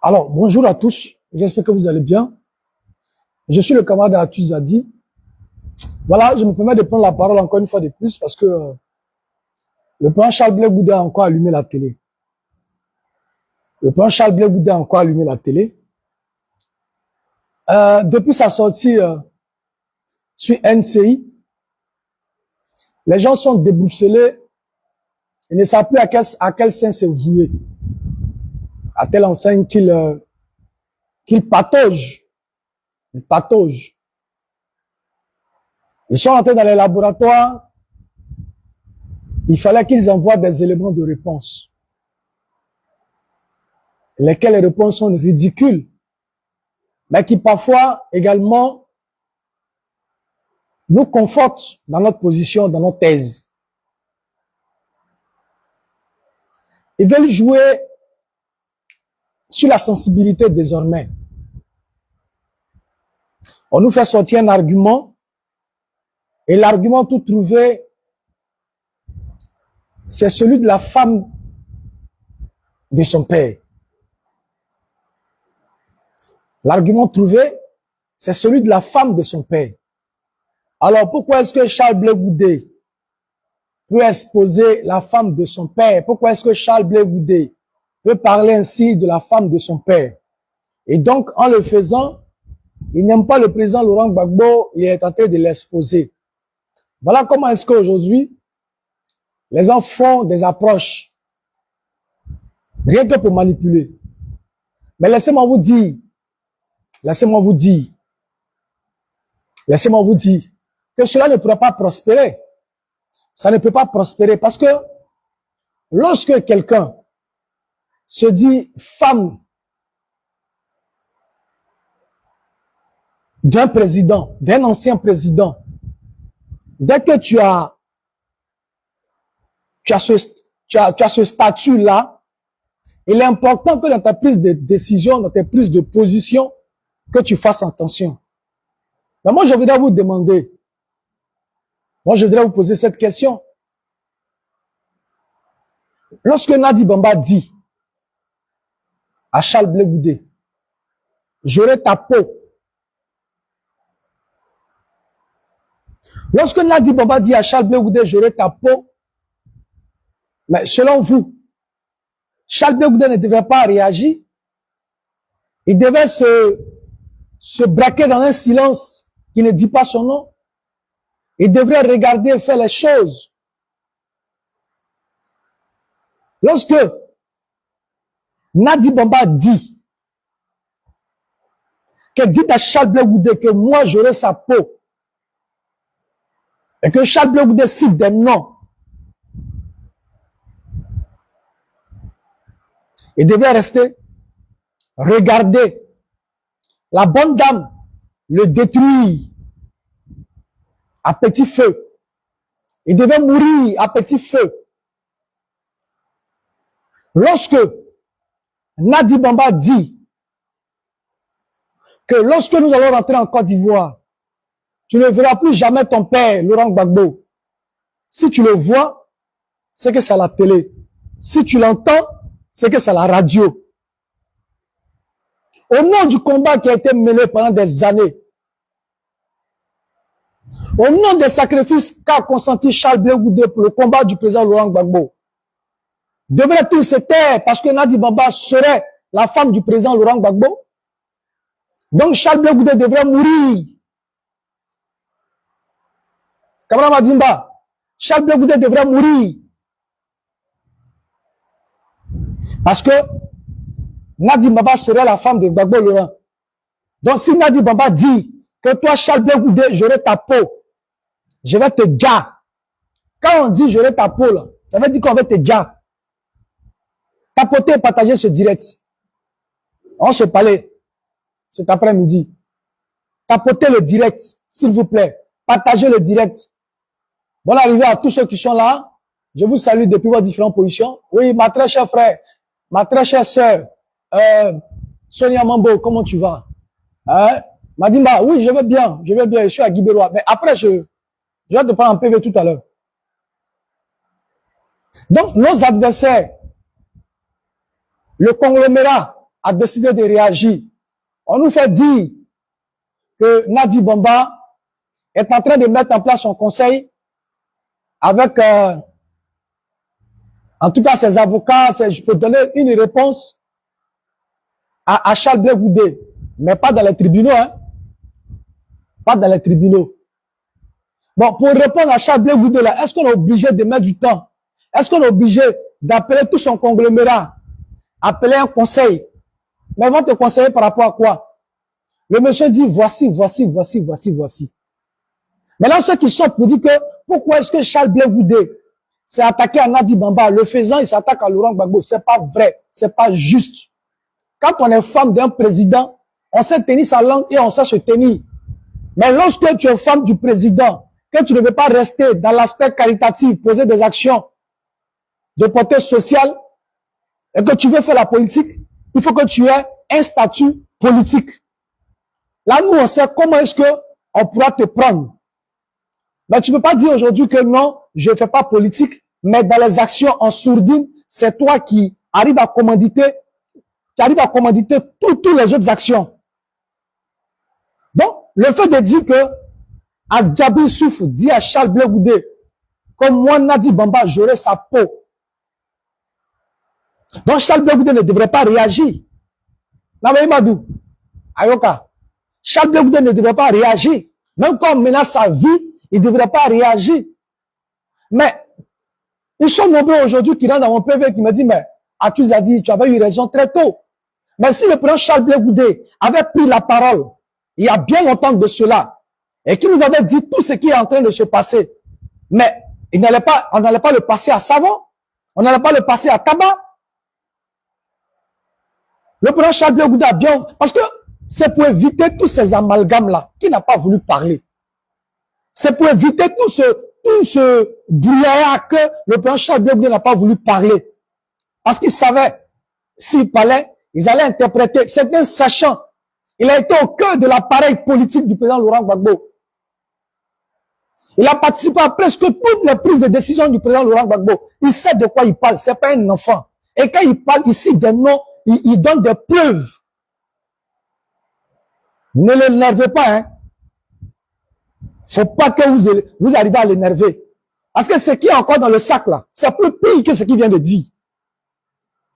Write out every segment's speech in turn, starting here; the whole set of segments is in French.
Alors, bonjour à tous. J'espère que vous allez bien. Je suis le camarade Arthur Zadi. Voilà, je me permets de prendre la parole encore une fois de plus parce que le président Charles Blé Goudé a encore allumé la télé. Le président Charles Blé Goudé a encore allumé la télé. Depuis sa sortie sur NCI, les gens sont déboussolés et ne savent plus à quel sein se vouer. À telle enseigne qu'il patauge. Il patauge. Ils sont entrés dans les laboratoires. Il fallait qu'ils envoient des éléments de réponse. Lesquelles les réponses sont ridicules. Mais qui parfois également nous confortent dans notre position, dans notre thèse. Ils veulent jouer sur la sensibilité désormais. On nous fait sortir un argument et l'argument tout trouvé, c'est celui de la femme de son père. L'argument trouvé, c'est celui de la femme de son père. Alors pourquoi est-ce que Charles Blé Goudé peut exposer la femme de son père? Pourquoi est-ce que Charles Blé Goudé peut parler ainsi de la femme de son père? Et donc, en le faisant, il n'aime pas le président Laurent Gbagbo, il est tenté de l'exposer. Voilà comment est-ce qu'aujourd'hui, les gens font des approches, rien que pour manipuler. Mais laissez-moi vous dire que cela ne pourra pas prospérer. Ça ne peut pas prospérer parce que lorsque quelqu'un se dit femme d'un président, d'un ancien président, dès que tu as ce statut-là, il est important que dans ta prise de décision, dans ta prise de position, que tu fasses attention. Mais moi, je voudrais vous demander, je voudrais vous poser cette question. Lorsque Nadi Bamba dit à Charles Blé Goudé, j'aurai ta peau. Lorsque Nadi Bamba dit à Charles Blé Goudé, j'aurai ta peau, mais selon vous, Charles Blé Goudé ne devait pas réagir. Il devait se braquer dans un silence qui ne dit pas son nom. Il devrait regarder et faire les choses. Lorsque Nadi Bamba dit à Charles Blé Goudé que moi j'aurai sa peau et que Charles Blé Goudé cite des noms, il devait rester, regarder la bonne dame le détruire à petit feu. Il devait mourir à petit feu. Lorsque Nadi Bamba dit que lorsque nous allons rentrer en Côte d'Ivoire, tu ne verras plus jamais ton père, Laurent Gbagbo. Si tu le vois, c'est que c'est à la télé. Si tu l'entends, c'est que c'est à la radio. Au nom du combat qui a été mené pendant des années, au nom des sacrifices qu'a consenti Charles Blé Goudé pour le combat du président Laurent Gbagbo, devrait-il se taire parce que Nadi Bamba serait la femme du président Laurent Gbagbo? Donc Charles Blé Goudé devrait mourir. Kamara Madimba, Charles Blé Goudé devrait mourir. Parce que Nadi Bamba serait la femme de Gbagbo Laurent. Donc si Nadi Bamba dit que toi Charles Blé Goudé, j'aurai ta peau, je vais te dire. Quand on dit j'aurai ta peau, là, ça veut dire qu'on va te dire. Tapoter et partager ce direct. On se parlait cet après-midi. Tapotez le direct, s'il vous plaît. Partagez le direct. Bonne arrivée à tous ceux qui sont là. Je vous salue depuis vos différentes positions. Oui, ma très chère frère, ma très chère sœur, Sonia Mambo, comment tu vas? Madimba, oui, je vais bien, je suis à Guibérois. Mais après, je vais te prendre un PV tout à l'heure. Donc, nos adversaires, le conglomérat a décidé de réagir. On nous fait dire que Nadi Bamba est en train de mettre en place son conseil avec, en tout cas, ses avocats. Je peux donner une réponse à Charles Blé Goudé, mais pas dans les tribunaux, hein. Pas dans les tribunaux. Bon, pour répondre à Charles Blé Goudé, là, est-ce qu'on est obligé de mettre du temps? Est-ce qu'on est obligé d'appeler tout son conglomérat, appeler un conseil? Mais ils vont te conseiller par rapport à quoi? Le monsieur dit, voici. Maintenant, ceux qui sont pour dire que, pourquoi est-ce que Charles Blé Goudé s'est attaqué à Nadi Bamba? Le faisant, il s'attaque à Laurent Gbagbo. C'est pas vrai. C'est pas juste. Quand on est femme d'un président, on sait tenir sa langue et on sait se tenir. Mais lorsque tu es femme du président, que tu ne veux pas rester dans l'aspect caritatif, poser des actions de portée sociale, et que tu veux faire la politique, il faut que tu aies un statut politique. Là, nous, on sait comment est-ce que on pourra te prendre. Mais tu ne peux pas dire aujourd'hui que non, je ne fais pas politique, mais dans les actions en sourdine, c'est toi qui arrives à commanditer, toutes les autres actions. Donc, le fait de dire que Adjabi Souf dit à Charles Blé Goudé, comme moi, Nadi Bamba, j'aurai sa peau. Donc, Charles Blé Goudé ne devrait pas réagir. Nabaïmadou, Ayoka, Charles Blé Goudé ne devrait pas réagir. Même quand on menace sa vie, il ne devrait pas réagir. Mais, ils sont nombreux aujourd'hui qui rentrent dans mon PV qui me disent, mais, Atus a dit, tu avais eu raison très tôt. Mais si le président Charles Blé Goudé avait pris la parole, il y a bien longtemps de cela, et qui nous avait dit tout ce qui est en train de se passer, mais on n'allait pas le passer à savon, on n'allait pas le passer à tabac. Le président Charles Blé Goudé a bien, parce que c'est pour éviter tous ces amalgames-là, qui n'a pas voulu parler. C'est pour éviter tout ce brouillard que le président Charles Blé Goudé n'a pas voulu parler. Parce qu'il savait, s'il parlait, ils allaient interpréter. C'est un sachant. Il a été au cœur de l'appareil politique du président Laurent Gbagbo. Il a participé à presque toutes les prises de décision du président Laurent Gbagbo. Il sait de quoi il parle. C'est pas un enfant. Et quand il parle ici des noms, il donne des preuves. Ne l'énervez pas, hein. Faut pas que vous arrivez à l'énerver. Parce que ce qui est encore dans le sac là, c'est plus pire que ce qu'il vient de dire.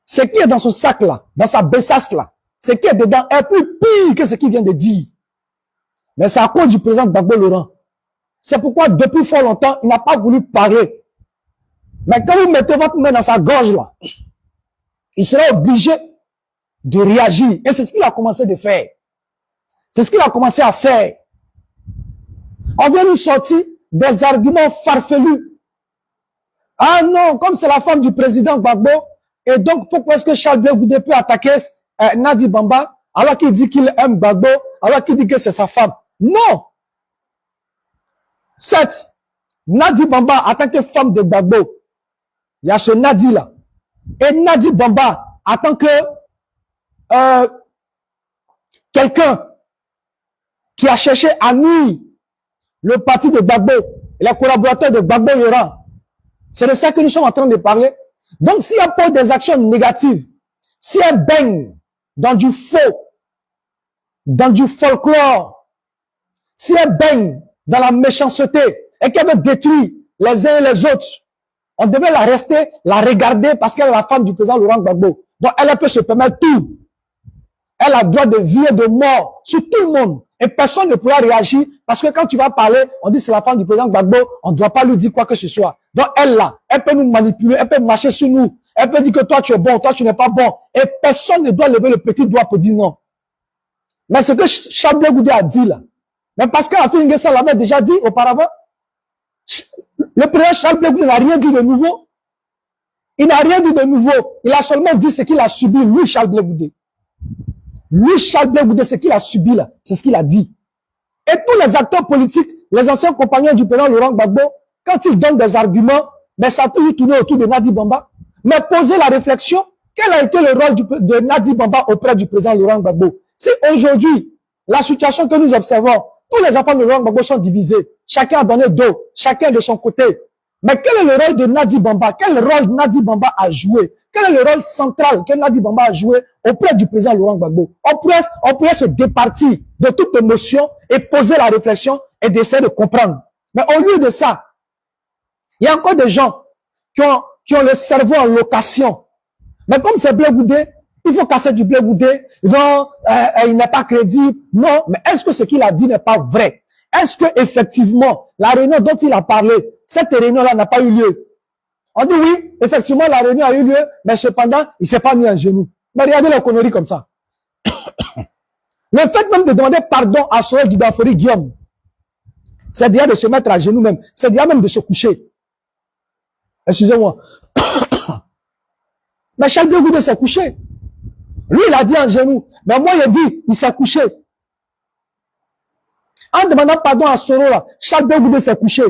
Ce qui est dans son sac là, dans sa besace là, ce qui est dedans est plus pire que ce qu'il vient de dire. Mais c'est à cause du président Gbagbo Laurent. C'est pourquoi depuis fort longtemps, il n'a pas voulu parler. Mais quand vous mettez votre main dans sa gorge là, il sera obligé de réagir. Et c'est ce qu'il a commencé de faire. C'est ce qu'il a commencé à faire. On vient nous sortir des arguments farfelus. Ah non, comme c'est la femme du président Gbagbo, et donc pourquoi est-ce que Charles Blé Goudé peut attaquer Nadi Bamba alors qu'il dit qu'il aime Gbagbo, alors qu'il dit que c'est sa femme? Non. Certes, Nadi Bamba en tant que femme de Gbagbo, il y a ce Nadi là. Et Nadi Bamba en tant que quelqu'un qui a cherché à nuire le parti de Gbagbo, et les collaborateurs de Gbagbo Laurent. C'est de ça que nous sommes en train de parler. Donc, s'il y a pas des actions négatives, si elle baigne dans du faux, dans du folklore, si elle baigne dans la méchanceté et qu'elle veut détruire les uns et les autres, on devait la rester, la regarder parce qu'elle est la femme du président Laurent Gbagbo. Donc, elle peut se permettre tout. Elle a droit de vie et de mort sur tout le monde. Et personne ne pourra réagir parce que quand tu vas parler, on dit c'est la femme du président Gbagbo, on ne doit pas lui dire quoi que ce soit. Donc elle là, elle peut nous manipuler, elle peut marcher sur nous, elle peut dire que toi tu es bon, toi tu n'es pas bon. Et personne ne doit lever le petit doigt pour dire non. Mais ce que Charles Blé Goudé a dit là, mais parce qu'Afin N'Guessan l'avait déjà dit auparavant, le président Charles Blé Goudé n'a rien dit de nouveau. Il n'a rien dit de nouveau. Il a seulement dit ce qu'il a subi, lui Charles Blé Goudé. Lui, Charles Blé Goudé, ce qu'il a subi là, c'est ce qu'il a dit. Et tous les acteurs politiques, les anciens compagnons du président Laurent Gbagbo, quand ils donnent des arguments, mais ça a toujours tourné autour de Nadi Bamba. Mais posez la réflexion, quel a été le rôle de Nadi Bamba auprès du président Laurent Gbagbo? Si aujourd'hui, la situation que nous observons, tous les enfants de Laurent Gbagbo sont divisés, chacun a donné dos, chacun de son côté. Mais quel est le rôle de Nadi Bamba? Quel rôle Nadi Bamba a joué? Quel est le rôle central que Nadi Bamba a joué auprès du président Laurent Gbagbo? On pourrait se départir de toute émotion et poser la réflexion et d'essayer de comprendre. Mais au lieu de ça, il y a encore des gens qui ont le cerveau en location. Mais comme c'est Blé Goudé, il faut casser du Blé Goudé. Non, il n'est pas crédible. Non, mais est-ce que ce qu'il a dit n'est pas vrai? Est-ce que effectivement la réunion dont il a parlé, cette réunion-là n'a pas eu lieu? On dit oui, effectivement la réunion a eu lieu, mais cependant il s'est pas mis en genoux. Mais regardez la connerie comme ça. Le fait même de demander pardon à Sorel Dibafori Guillaume, c'est déjà de se mettre à genoux même, c'est déjà même de se coucher. Excusez-moi. Mais Charles Blé Goudé s'est couché. Lui, il a dit en genoux. Mais moi, il a dit, il s'est couché. En demandant pardon à Soro, là, Charles Blé Goudé s'est couché.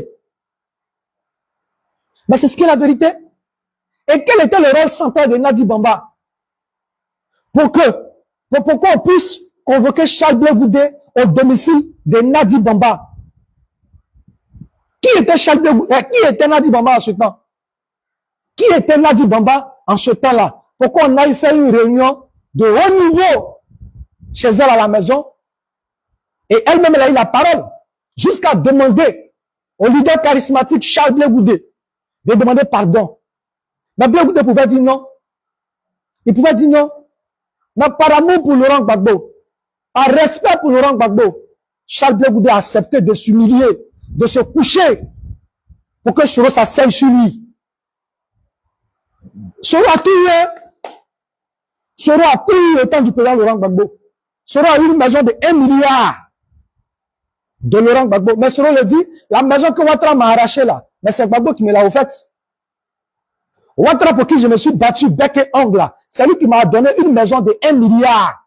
Mais c'est ce qui est la vérité. Et quel était le rôle central de Nadi Bamba? Pour qu'on puisse convoquer Charles Blé Goudé au domicile de Nadi Bamba. Qui était Charles Blé Goudé? Qui était Nadi Bamba en ce temps? Qui était Nadi Bamba en ce temps-là? Pourquoi on a fait une réunion de haut niveau chez elle à la maison? Et elle-même, elle a eu la parole jusqu'à demander au leader charismatique Charles Blé Goudé de demander pardon. Mais Blé Goudé pouvait dire non. Il pouvait dire non. Mais par amour pour Laurent Gbagbo, par respect pour Laurent Gbagbo, Charles Blé Goudé a accepté de s'humilier, de se coucher pour que Soro s'asseye sur lui. Soro a tout eu. Soro a tout eu au temps du président Laurent Gbagbo. Soro a eu une maison de 1 milliard de Laurent Gbagbo. Mais Soro le dit, la maison que Ouattara m'a arrachée là, mais c'est Gbagbo qui me l'a offerte. Ouattara pour qui je me suis battu bec et ongle là, c'est lui qui m'a donné une maison de 1 milliard.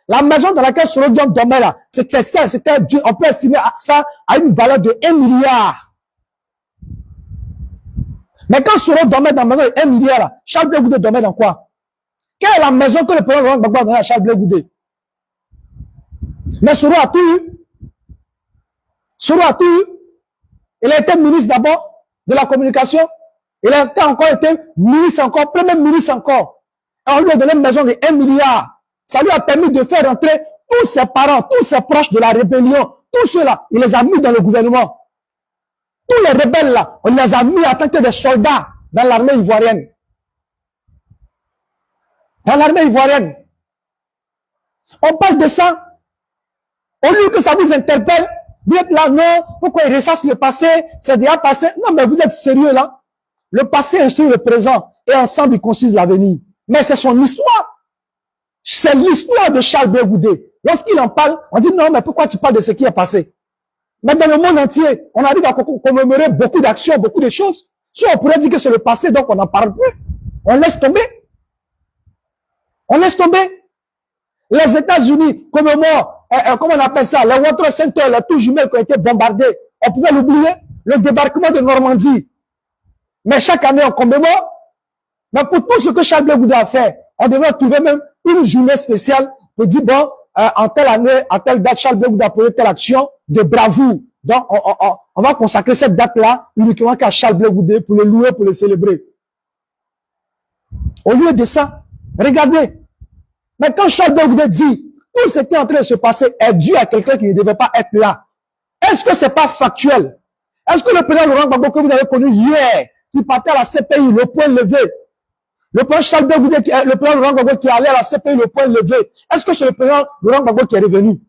La maison dans laquelle Soro Diom dormait là, on peut estimer ça à une valeur de 1 milliard. Mais quand Soro dormait dans la maison de 1 milliard là, Charles Blé Goudé dormait dans quoi? Quelle est la maison que le président Laurent Gbagbo a donnée à Charles Blé Goudé? Mais Soro a tout eu. Soro a tout eu. Il a été ministre d'abord de la communication. Il a encore été ministre encore, premier ministre encore. Et on lui a donné une maison de 1 milliard. Ça lui a permis de faire rentrer tous ses parents, tous ses proches de la rébellion, tous ceux-là, il les a mis dans le gouvernement. Tous les rebelles là, on les a mis en tant que des soldats dans l'armée ivoirienne. Dans l'armée ivoirienne. On parle de ça. Au lieu que ça vous interpelle, vous êtes là, non, pourquoi il ressasse le passé, c'est déjà passé. Non, mais vous êtes sérieux là. Le passé instruit le présent et ensemble ils construisent l'avenir. Mais c'est son histoire. C'est l'histoire de Charles Blé Goudé. Lorsqu'il en parle, on dit non, mais pourquoi tu parles de ce qui est passé? Mais dans le monde entier, on arrive à commémorer beaucoup d'actions, beaucoup de choses. Si on pourrait dire que c'est le passé, donc on n'en parle plus. On laisse tomber. On laisse tomber. Les États-Unis commémorent, comment on appelle ça, les Water Center, les tours jumelles qui ont été bombardées. On pouvait l'oublier. Le débarquement de Normandie. Mais chaque année, on commémore. Mais pour tout ce que Charles Blé Goudé a fait, on devrait trouver même une journée spéciale pour dire, bon, en telle année, à telle date, Charles Blé Goudé a posé telle action de bravoure. Donc, on va consacrer cette date-là uniquement qu'à Charles Blé Goudé pour le louer, pour le célébrer. Au lieu de ça, regardez. Mais quand Charles Blé Goudé dit, tout ce qui est en train de se passer est dû à quelqu'un qui ne devait pas être là. Est-ce que c'est pas factuel? Est-ce que le président Laurent Gbagbo que vous avez connu hier, qui partait à la CPI, le point levé, le président Charles Blé Goudé, le président Laurent Gbagbo qui allait à la CPI, le point levé, est-ce que c'est le président Laurent Gbagbo qui est revenu?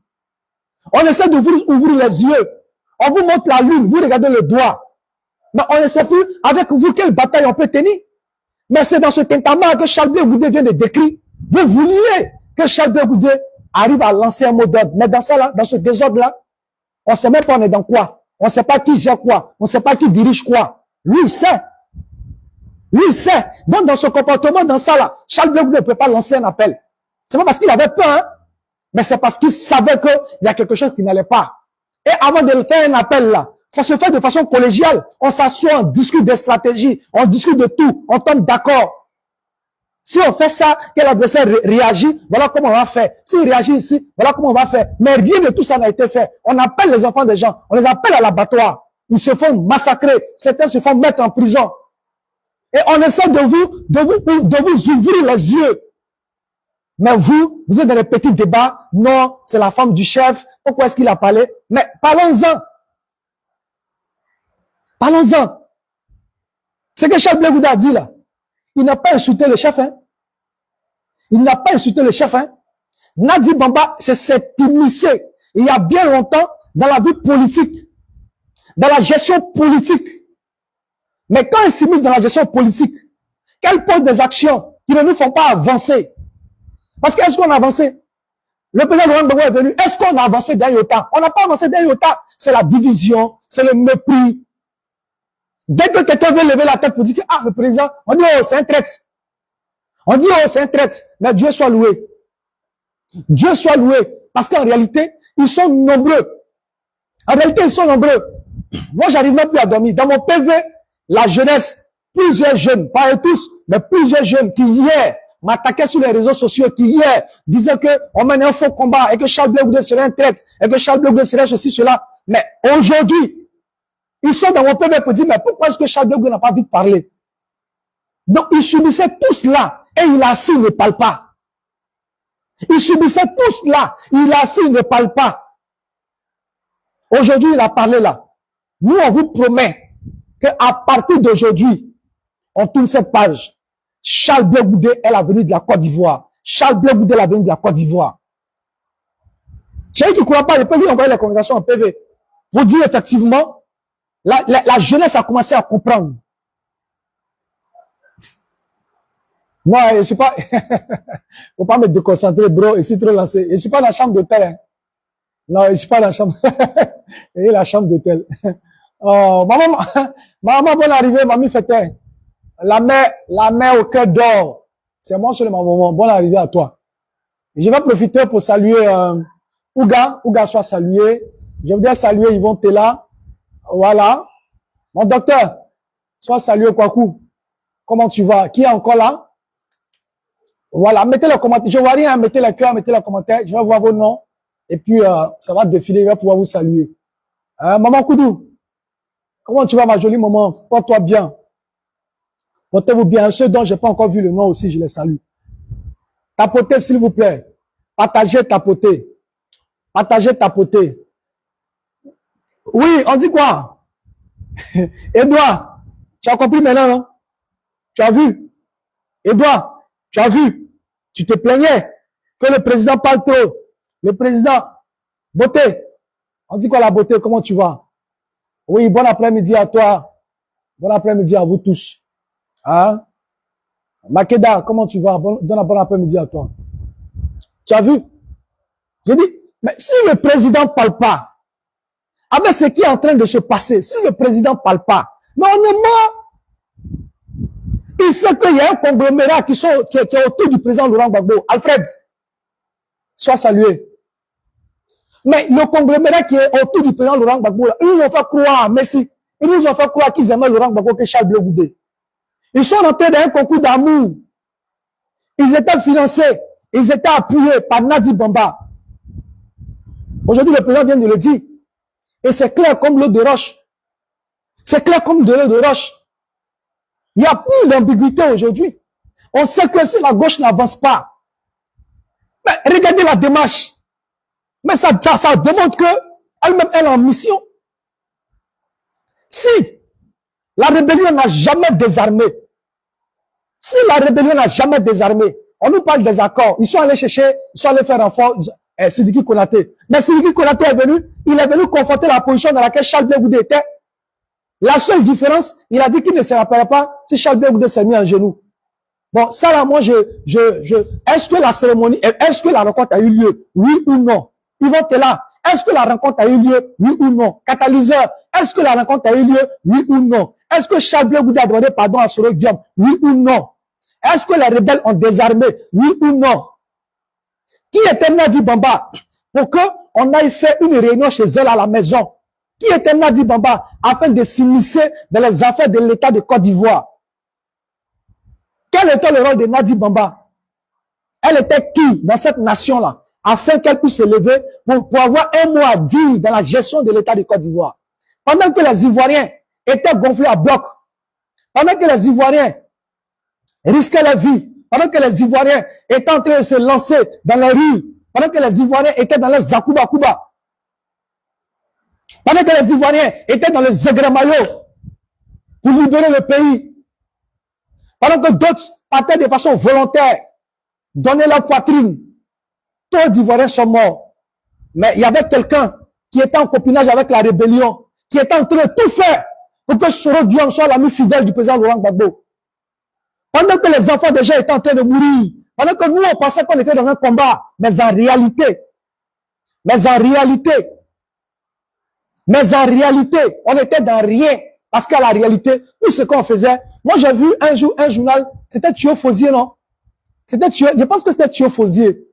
On essaie de vous ouvrir les yeux. On vous montre la lune, vous regardez le doigt. Mais on ne sait plus avec vous quelle bataille on peut tenir. Mais c'est dans ce tintamarre que Charles Blé Goudé vient de décrire. Vous vouliez que Charles Blé Goudé arrive à lancer un mot d'ordre. Mais dans ça là, dans ce désordre-là, on ne sait même pas on est dans quoi. On ne sait pas qui gère quoi. On ne sait pas qui dirige quoi. Lui, il sait. Lui, il sait. Donc, dans ce comportement, dans ça là, Charles Blé Goudé ne peut pas lancer un appel. C'est pas parce qu'il avait peur, hein, mais c'est parce qu'il savait qu'il y a quelque chose qui n'allait pas. Et avant de faire un appel là, ça se fait de façon collégiale. On s'assoit, on discute des stratégies, on discute de tout, on tombe d'accord. Si on fait ça, que l'adversaire réagit, voilà comment on va faire. S'il réagit ici, voilà comment on va faire. Mais rien de tout ça n'a été fait. On appelle les enfants des gens, on les appelle à l'abattoir. ils se font massacrer, certains se font mettre en prison. Et on essaie de vous ouvrir les yeux. Mais vous êtes dans les petits débats. Non, c'est la femme du chef. Pourquoi est-ce qu'il a parlé? Mais parlons-en. Parlons-en. Ce que Charles Blé Goudé a dit là, il n'a pas insulté le chef. Hein? Il n'a pas insulté le chef. Hein? Nadi Bamba s'est immiscé il y a bien longtemps dans la vie politique, dans la gestion politique. Mais quand il s'immisce dans la gestion politique, qu'elle pose des actions qui ne nous font pas avancer. Parce qu'est-ce qu'on a avancé? Le président Laurent Gbagbo est venu. Est-ce qu'on a avancé d'un iota? On n'a pas avancé d'un iota. C'est la division, c'est le mépris. Dès que quelqu'un veut lever la tête pour dire que, ah, le président, on dit, oh, c'est un traître. On dit, oh, c'est un traître. Mais Dieu soit loué. Dieu soit loué. Parce qu'en réalité, ils sont nombreux. En réalité, ils sont nombreux. Moi, j'arrive même plus à dormir. Dans mon PV, la jeunesse, plusieurs jeunes, pas tous, mais plusieurs jeunes qui hier m'attaquaient sur les réseaux sociaux, qui hier disaient que on mène un faux combat et que Charles Blé Goudé serait un traître et que Charles Blé Goudé serait ceci, cela. Mais aujourd'hui, ils sont dans mon PV pour dire, mais pourquoi est-ce que Charles Blé Goudé n'a pas envie de parler? Donc, ils subissaient tout cela et il assis, il ne parle pas. Ils subissaient tout cela, il assis, il ne parle pas. Aujourd'hui, il a parlé là. Nous, on vous promet qu'à partir d'aujourd'hui, on tourne cette page. Charles Blé Goudé est l'avenir de la Côte d'Ivoire. Charles Blé Goudé est l'avenir de la Côte d'Ivoire. Celui qui ne croit pas, il peut lui envoyer la conversation en PV. Pour dire effectivement, la jeunesse a commencé à comprendre. Moi, je suis pas, faut pas me déconcentrer, bro, je suis trop lancé. Je suis pas dans la chambre d'hôtel, hein. Non, je suis pas dans la chambre, et la chambre d'hôtel. Oh, maman, bonne arrivée, mamie fêtait. La mère au cœur d'or. C'est moi seul, maman, bonne arrivée à toi. Et je vais profiter pour saluer, Ouga soit salué. Je voudrais saluer Yvon Tella. Voilà. Mon docteur, sois salué, Kwaku. Comment tu vas? Qui est encore là? Voilà, mettez les commentaires. Je vois rien, mettez les cœurs, mettez les commentaires. Je vais voir vos noms. Et puis, ça va défiler, je vais pouvoir vous saluer. Maman Koudou, comment tu vas, ma jolie maman? Porte-toi bien. Portez-vous bien. Ceux dont j'ai pas encore vu le nom aussi, je les salue. Tapotez, s'il vous plaît. Partagez, tapotez. Partagez, tapotez. Oui, on dit quoi? Edouard, tu as compris maintenant, non? Tu as vu? Edouard, tu as vu? Tu te plaignais que le président parle trop. Le président, beauté. On dit quoi la beauté? Comment tu vas? Oui, bon après-midi à toi. Bon après-midi à vous tous. Hein? Makeda, comment tu vas? Bon après-midi à toi. Tu as vu? J'ai dit, mais si le président parle pas, avec ce qui est en train de se passer, si le président parle pas, mais on est mort. Il sait qu'il y a un conglomérat qui est autour du président Laurent Gbagbo. Alfred, sois salué. Mais le conglomérat qui est autour du président Laurent Gbagbo, ils nous ont fait croire, merci, ils nous ont fait croire qu'ils aimaient Laurent Gbagbo que Charles Blé Goudé. Ils sont entrés dans un concours d'amour. Ils étaient financés, ils étaient appuyés par Nadi Bamba. Aujourd'hui, le président vient de le dire. Et c'est clair comme l'eau de roche. C'est clair comme de l'eau de roche. Il n'y a plus d'ambiguïté aujourd'hui. On sait que si la gauche n'avance pas, mais regardez la démarche. Mais ça démontre que elle-même, elle est en mission. Si la rébellion n'a jamais désarmé, si la rébellion n'a jamais désarmé, on nous parle des accords. Ils sont allés chercher, ils sont allés faire renfort Sidiki Konaté. Mais Sidiki Konaté est venu, il est venu confronter la position dans laquelle Charles Blé Goudé était. La seule différence, il a dit qu'il ne se rappelait pas si Charles Blé Goudé s'est mis en genoux. Bon, ça là, moi, est-ce que la cérémonie, est-ce que la rencontre a eu lieu? Oui ou non? Yvon Tella, est-ce que la rencontre a eu lieu? Oui ou non? Catalyseur, est-ce que la rencontre a eu lieu? Oui ou non? Est-ce que Charles Blé Goudé a demandé pardon à Soro Guillaume? Oui ou non? Est-ce que les rebelles ont désarmé? Oui ou non? Qui était Nadi Bamba pour qu'on aille faire une réunion chez elle à la maison? Qui était Nadi Bamba afin de s'immiscer dans les affaires de l'État de Côte d'Ivoire? Quel était le rôle de Nadi Bamba? Elle était qui dans cette nation-là afin qu'elle puisse se lever pour avoir un mot à dire dans la gestion de l'État de Côte d'Ivoire? Pendant que les Ivoiriens étaient gonflés à bloc, pendant que les Ivoiriens risquaient leur vie, pendant que les Ivoiriens étaient en train de se lancer dans les rues, pendant que les Ivoiriens étaient dans les Zakuba Kuba, pendant que les Ivoiriens étaient dans les Zegremayo pour libérer le pays, pendant que d'autres partaient de façon volontaire, donner leur poitrine, tous les Ivoiriens sont morts. Mais il y avait quelqu'un qui était en copinage avec la rébellion, qui était en train de tout faire pour que Soro Guillaume soit l'ami fidèle du président Laurent Gbagbo. Pendant que les enfants déjà étaient en train de mourir, pendant que nous on pensait qu'on était dans un combat, mais en réalité, on était dans rien. Parce qu'à la réalité, tout ce qu'on faisait, moi j'ai vu un jour un journal, c'était Thio Fosier, non? C'était Thio, je pense que c'était Thio Fosier.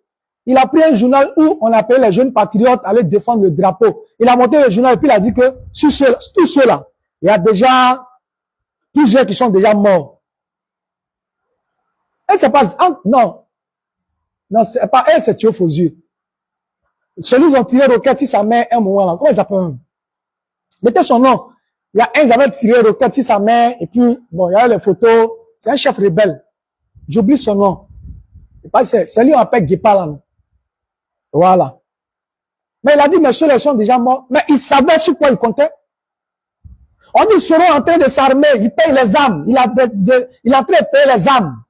Il a pris un journal où on appelait les jeunes patriotes à aller défendre le drapeau. Il a monté le journal et puis il a dit que sur tous ceux-là, il y a déjà plusieurs qui sont déjà morts. Elle c'est pas, non, c'est pas elle, c'est Thio Fosier. Celui qui ont tiré roquette sur sa mère un moment là, comment il s'appelle? Mettez son nom. Il y a un qui avait tiré roquette sur sa mère et puis, bon, il y a les photos. C'est un chef rebelle. J'oublie son nom. C'est lui on appelle Guépa là. Voilà. Mais il a dit, messieurs, ils sont déjà morts. Mais il savait sur quoi il comptait. On dit, ils seront en train de s'armer. Ils payent les armes. Il est en train de payer les armes.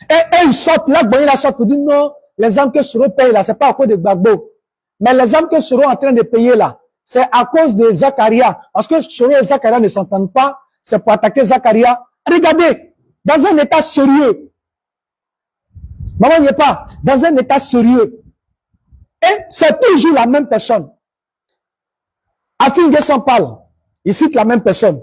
Et ils sortent là, bon, il a sorti pour dire, non, les armes que Soro paye là, c'est pas à cause de Gbagbo. Mais les armes que Soro est en train de payer là, c'est à cause de Zakaria. Parce que Soro et Zakaria ne s'entendent pas. C'est pour attaquer Zakaria. Regardez, dans un état sérieux. Maman n'y est pas. Dans un état sérieux. Et c'est toujours la même personne. Afin Guessan parle. Il cite la même personne.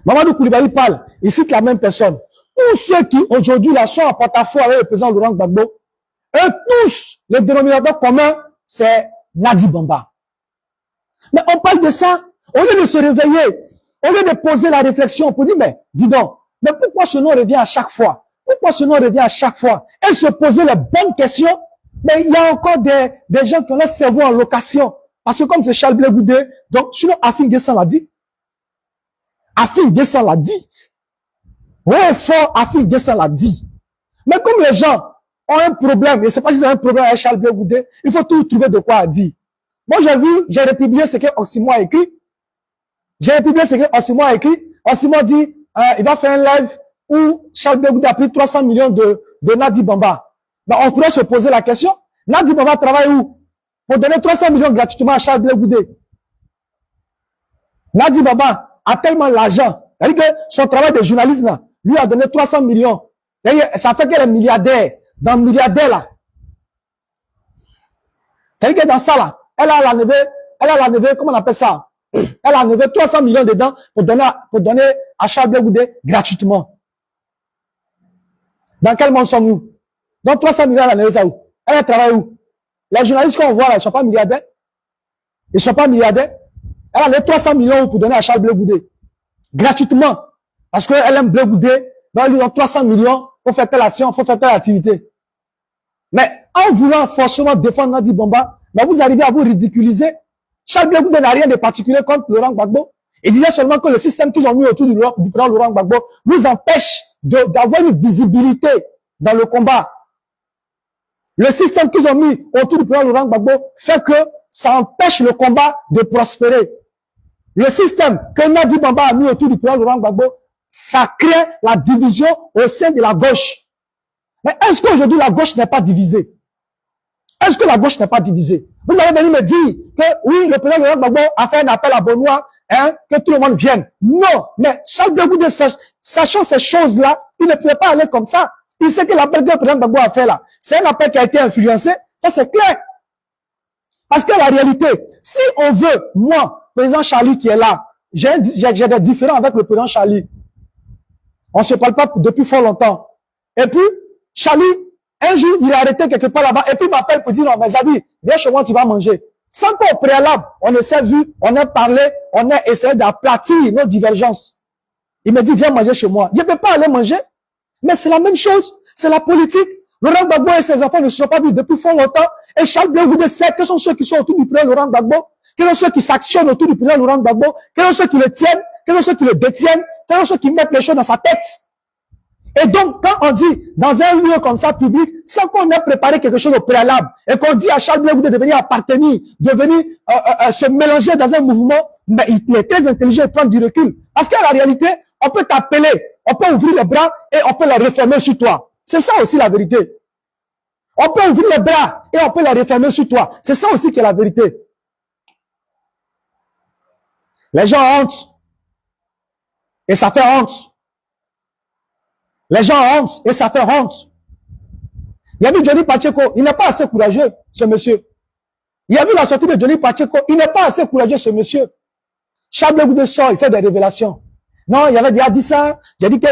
Mamadou Koulibaly parle. Il cite la même personne. Tous ceux qui aujourd'hui là sont en porte-à-faux avec le président Laurent Gbagbo, eux tous, le dénominateur commun, c'est Nadi Bamba. Mais on parle de ça, au lieu de se réveiller, au lieu de poser la réflexion pour dire, mais dis donc, mais pourquoi ce nom revient à chaque fois? Pourquoi ce nom revient à chaque fois? Et se poser les bonnes questions, mais il y a encore des gens qui ont leur cerveau en location. Parce que comme c'est Charles Blé Goudé, donc sinon Afin Guessan l'a dit. Afin Guessan l'a dit. Ouais, fort, Afin Guessan l'a dit. Mais comme les gens ont un problème, et c'est pas si ils ont un problème avec Charles Blé Goudé, il faut tout trouver de quoi dire. Moi, j'ai republié ce que Oximo a écrit. J'ai republié ce que Oximo a écrit. Oximo dit, il va faire un live où Charles Blé Goudé a pris 300 millions de Nadi Bamba. Ben, on pourrait se poser la question. Nadi Bamba travaille où? Pour donner 300 millions gratuitement à Charles Blé Goudé. Nadi Bamba a tellement l'argent. C'est-à-dire que son travail de journalisme, là, lui a donné 300 millions. Ça fait qu'elle est milliardaire. Dans le milliardaire, là. C'est-à-dire que dans ça, là, elle a enlevé, comment on appelle ça? Elle a enlevé 300 millions dedans pour donner à Charles Blé Goudé gratuitement. Dans quel monde sommes-nous? Donc 300 millions, elle a enlevé ça où? Elle travaille où? Les journalistes qu'on voit là, ils sont pas milliardaires. Ils sont pas milliardaires. Elle a enlevé 300 millions pour donner à Charles Blé Goudé. Gratuitement. Parce qu'elle aime Blé Goudé. Donc, ils lui ont 300 millions pour faire telle action, pour faire telle activité. Mais en voulant forcément défendre Nadi Bamba, mais vous arrivez à vous ridiculiser. Charles Blé Goudé n'a rien de particulier contre Laurent Gbagbo. Il disait seulement que le système qu'ils ont mis autour du président Laurent Gbagbo nous empêche d'avoir une visibilité dans le combat. Le système qu'ils ont mis autour du président Laurent Gbagbo fait que ça empêche le combat de prospérer. Le système que Nadi Bamba a mis autour du président Laurent Gbagbo, ça crée la division au sein de la gauche. Mais est-ce qu'aujourd'hui la gauche n'est pas divisée? Est-ce que la gauche n'est pas divisée? Vous allez venir me dire que oui, le président Laurent Gbagbo a fait un appel à Benoît, que tout le monde vienne. Non, mais Charles Blé Goudé, sachant ces choses-là, il ne pouvait pas aller comme ça. Il sait que l'appel que le président Gbagbo a fait là, c'est un appel qui a été influencé, ça c'est clair. Parce que la réalité, si on veut, moi, président Charlie qui est là, j'ai des différends avec le président Charlie. On ne se parle pas depuis fort longtemps. Et puis, Charlie, un jour, il est arrêté quelque part là-bas, et puis il m'appelle pour dire, non, mais Zabi, viens chez moi, tu vas manger. Sans qu'au préalable, on s'est vu, on a parlé, on a essayé d'aplatir nos divergences. Il me dit, viens manger chez moi. Je ne peux pas aller manger. Mais c'est la même chose. C'est la politique. Laurent Gbagbo et ses enfants ne se sont pas vus depuis fort longtemps. Et Charles Blé Goudé sait quels sont ceux qui sont autour du président Laurent Gbagbo, quels sont ceux qui s'actionnent autour du président Laurent Gbagbo, quels sont ceux qui le tiennent, quels sont ceux qui le détiennent, quels sont ceux qui mettent les choses dans sa tête. Et donc, quand on dit, dans un lieu comme ça, public, sans qu'on ait préparé quelque chose au préalable, et qu'on dit à Charles Blé Goudé de venir appartenir, de venir se mélanger dans un mouvement, mais il est très intelligent et prendre du recul. Parce qu'à la réalité, on peut t'appeler, on peut ouvrir les bras et on peut les refermer sur toi. C'est ça aussi la vérité. On peut ouvrir les bras et on peut les refermer sur toi. C'est ça aussi qui est la vérité. Les gens ont honte. Et ça fait honte. Les gens ont honte et ça fait honte. Il y a vu Johnny Pacheco, il n'est pas assez courageux, ce monsieur. Il y a vu la sortie de Johnny Pacheco, il n'est pas assez courageux, ce monsieur. Charles Blé Goudé sort, il fait des révélations. Non, il avait déjà dit ça. J'ai dit que,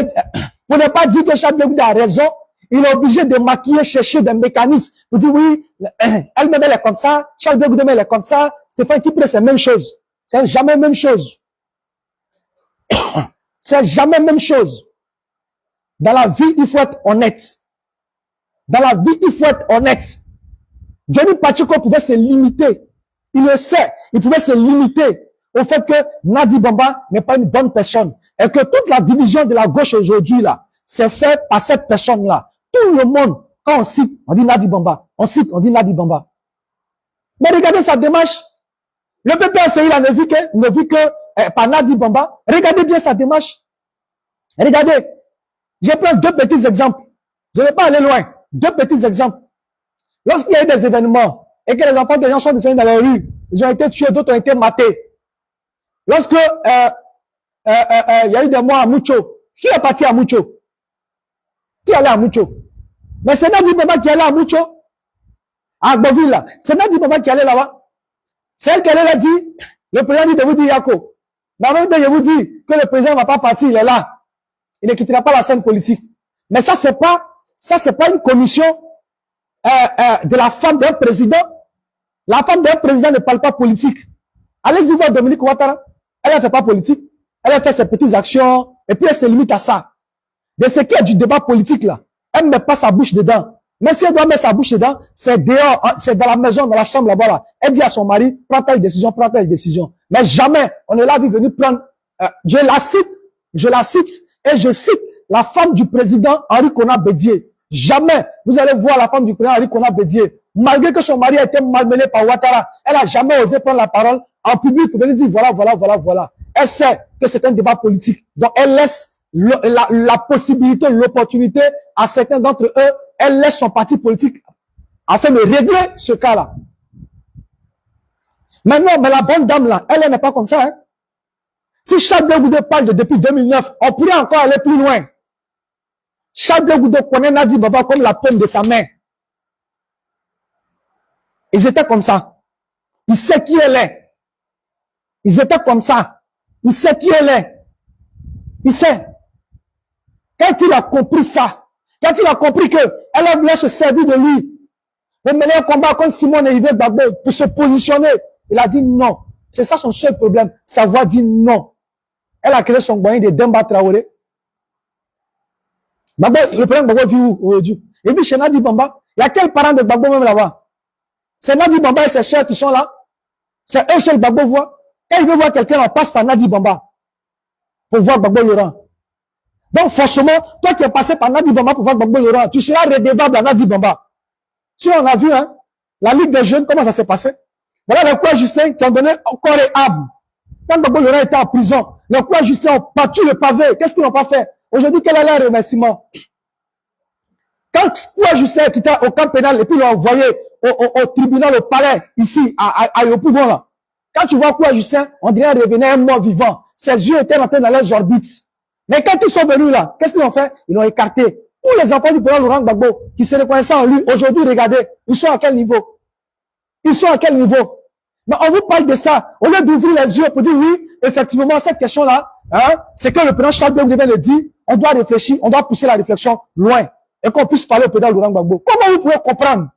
pour ne pas dire que Charles Blé Goudé a raison, il est obligé de maquiller, chercher des mécanismes pour dire oui, elle-même elle est comme ça, Charles Blé Goudé elle est comme ça, Stéphane Kipré c'est la même chose. C'est jamais la même chose. C'est jamais la même chose. Dans la vie, il faut être honnête. Dans la vie, il faut être honnête. Johnny Pacheco pouvait se limiter. Il le sait. Il pouvait se limiter au fait que Nadi Bamba n'est pas une bonne personne. Et que toute la division de la gauche aujourd'hui, là, c'est fait par cette personne-là. Tout le monde, quand on cite, on dit Nadi Bamba. On cite, on dit Nadi Bamba. Mais regardez sa démarche. Le PPSI, là, ne vit que par Nadi Bamba. Regardez bien sa démarche. Regardez. Je prends deux petits exemples. Je ne vais pas aller loin. Deux petits exemples. Lorsqu'il y a eu des événements et que les enfants des gens sont descendus dans la rue, ils ont été tués, d'autres ont été matés. Lorsque il y a eu des morts à Mucho, qui est parti à Mucho? Qui allait à Mucho? Mais c'est Nadi Bamba qui allait à Mucho. À Agboville, là. C'est Nadi Bamba qui allait là-bas. C'est elle qui allait là dire, le président dit de vous dire Yako. Mais en même temps, je vous dis que le président ne va pas partir, il est là. Il ne quittera pas la scène politique. Mais ça, c'est pas une commission de la femme d'un président. La femme d'un président ne parle pas politique. Allez-y voir Dominique Ouattara. Elle ne fait pas politique. Elle a fait ses petites actions et puis elle se limite à ça. De ce qui est du débat politique là, elle ne met pas sa bouche dedans. Mais si elle doit mettre sa bouche dedans, c'est dehors, c'est dans la maison, dans la chambre là-bas là. Elle dit à son mari, prends telle décision, prends telle décision. Mais jamais on ne l'a vu venir prendre. Je la cite et je cite la femme du président Henri Konan Bédié. Jamais vous allez voir la femme du président Henri Konan Bédié. Malgré que son mari a été malmené par Ouattara, elle a jamais osé prendre la parole en public pour venir dire voilà. Elle sait que c'est un débat politique. Donc elle laisse la possibilité, l'opportunité à certains d'entre eux, elle laisse son parti politique afin de régler ce cas-là. Maintenant, mais la bonne dame là, elle n'est pas comme ça. Hein. Si Charles Blé Goudé parle de depuis 2009, on pourrait encore aller plus loin. Charles Blé Goudé connaît Nadi Bamba comme la paume de sa main. Ils étaient comme ça. Il sait qui elle est. Ils étaient comme ça. Il sait qui elle est. Il sait. Quand il a compris ça, quand il a compris que elle a voulu se servir de lui pour mener un combat contre Simone et Yves Gbagbo pour se positionner, il a dit non. C'est ça son seul problème. Sa voix dit non. Elle a créé son moyen de Demba Traoré. Gbagbo, le président Gbagbo vit où aujourd'hui? Il vit chez Nadi Bamba. Il y a quel parent de Gbagbo même là-bas? C'est Nadi Bamba et ses soeurs qui sont là. C'est un seul Gbagbo voit. Quand il veut voir quelqu'un, on passe par Nadi Bamba pour voir Gbagbo Laurent. Donc forcément, toi qui es passé par Nadi Bamba pour voir Gbagbo Laurent, tu seras redevable à Nadi Bamba. Si on a vu, hein, la Ligue des Jeunes, comment ça s'est passé? Voilà les quoi Justin qui ont donné corps et âme. Quand Gbagbo Laurent était en prison, les quoi Justin ont battu le pavé. Qu'est-ce qu'ils n'ont pas fait? Aujourd'hui, quel est leur remerciement? Quand quoi Justin est quitté au camp pénal et puis l'ont envoyé au tribunal, au palais, ici, à Yopougon, là. Quand tu vois quoi Justin, on dirait revenir un mort vivant. Ses yeux étaient rentrés dans leurs orbites. Mais quand ils sont venus là, qu'est-ce qu'ils ont fait? Ils l'ont écarté. Tous les enfants du président Laurent Gbagbo qui se reconnaissaient en lui, aujourd'hui, regardez, ils sont à quel niveau? Ils sont à quel niveau? Mais on vous parle de ça. Au lieu d'ouvrir les yeux pour dire oui, effectivement, cette question-là, hein, c'est que le président Charles Blé Goudé le dit, on doit réfléchir, on doit pousser la réflexion loin et qu'on puisse parler au président Laurent Gbagbo. Comment vous pouvez comprendre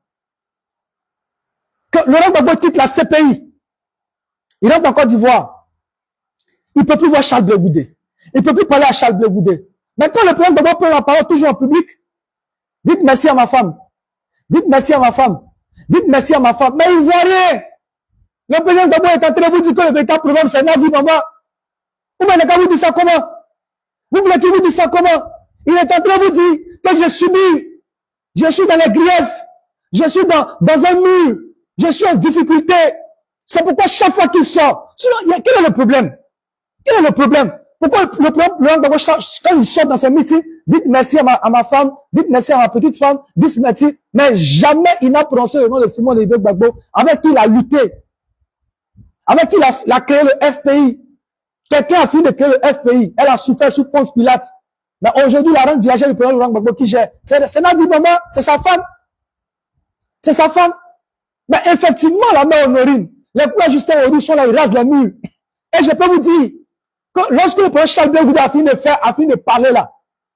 que Laurent Gbagbo quitte la CPI? Il rentre en Côte d'Ivoire. Il ne peut plus voir Charles Blé Goudé. Il ne peut plus parler à Charles Blé Goudé. Maintenant, le président Gbagbo prend la parole toujours en public. Dites merci à ma femme. Dites merci à ma femme. Dites merci à ma femme. Mais il voit rien. Le président Gbagbo est en train de vous dire que le véritable problème, c'est Nadi Bamba. Vous voulez qu'il vous dise ça comment? Vous voulez qu'il vous dise ça comment? Il est en train de vous dire que je subis. Je suis dans les griefs. Je suis dans un mur. Je suis en difficulté. C'est pourquoi chaque fois qu'il sort, sinon, quel est le problème? Quel est le problème? Pourquoi le problème, quand il sort dans ses meetings, dites merci à ma femme, dites merci à ma petite femme, dites merci, mais jamais il n'a prononcé le nom de Simon Olivier Gbagbo, avec qui il a lutté, avec qui il a créé le FPI. Quelqu'un a fini de créer le FPI. Elle a souffert sous Ponce Pilate. Mais aujourd'hui, la reine viagère du président Laurent Gbagbo qui gère. C'est Nadi Bamba, c'est sa femme. C'est sa femme. Mais effectivement, la mère Honorine, les coups Justin Odu sont là, ils rasent les murs. Et je peux vous dire, que lorsque le président Charles Blé Goudé a fini de parler là,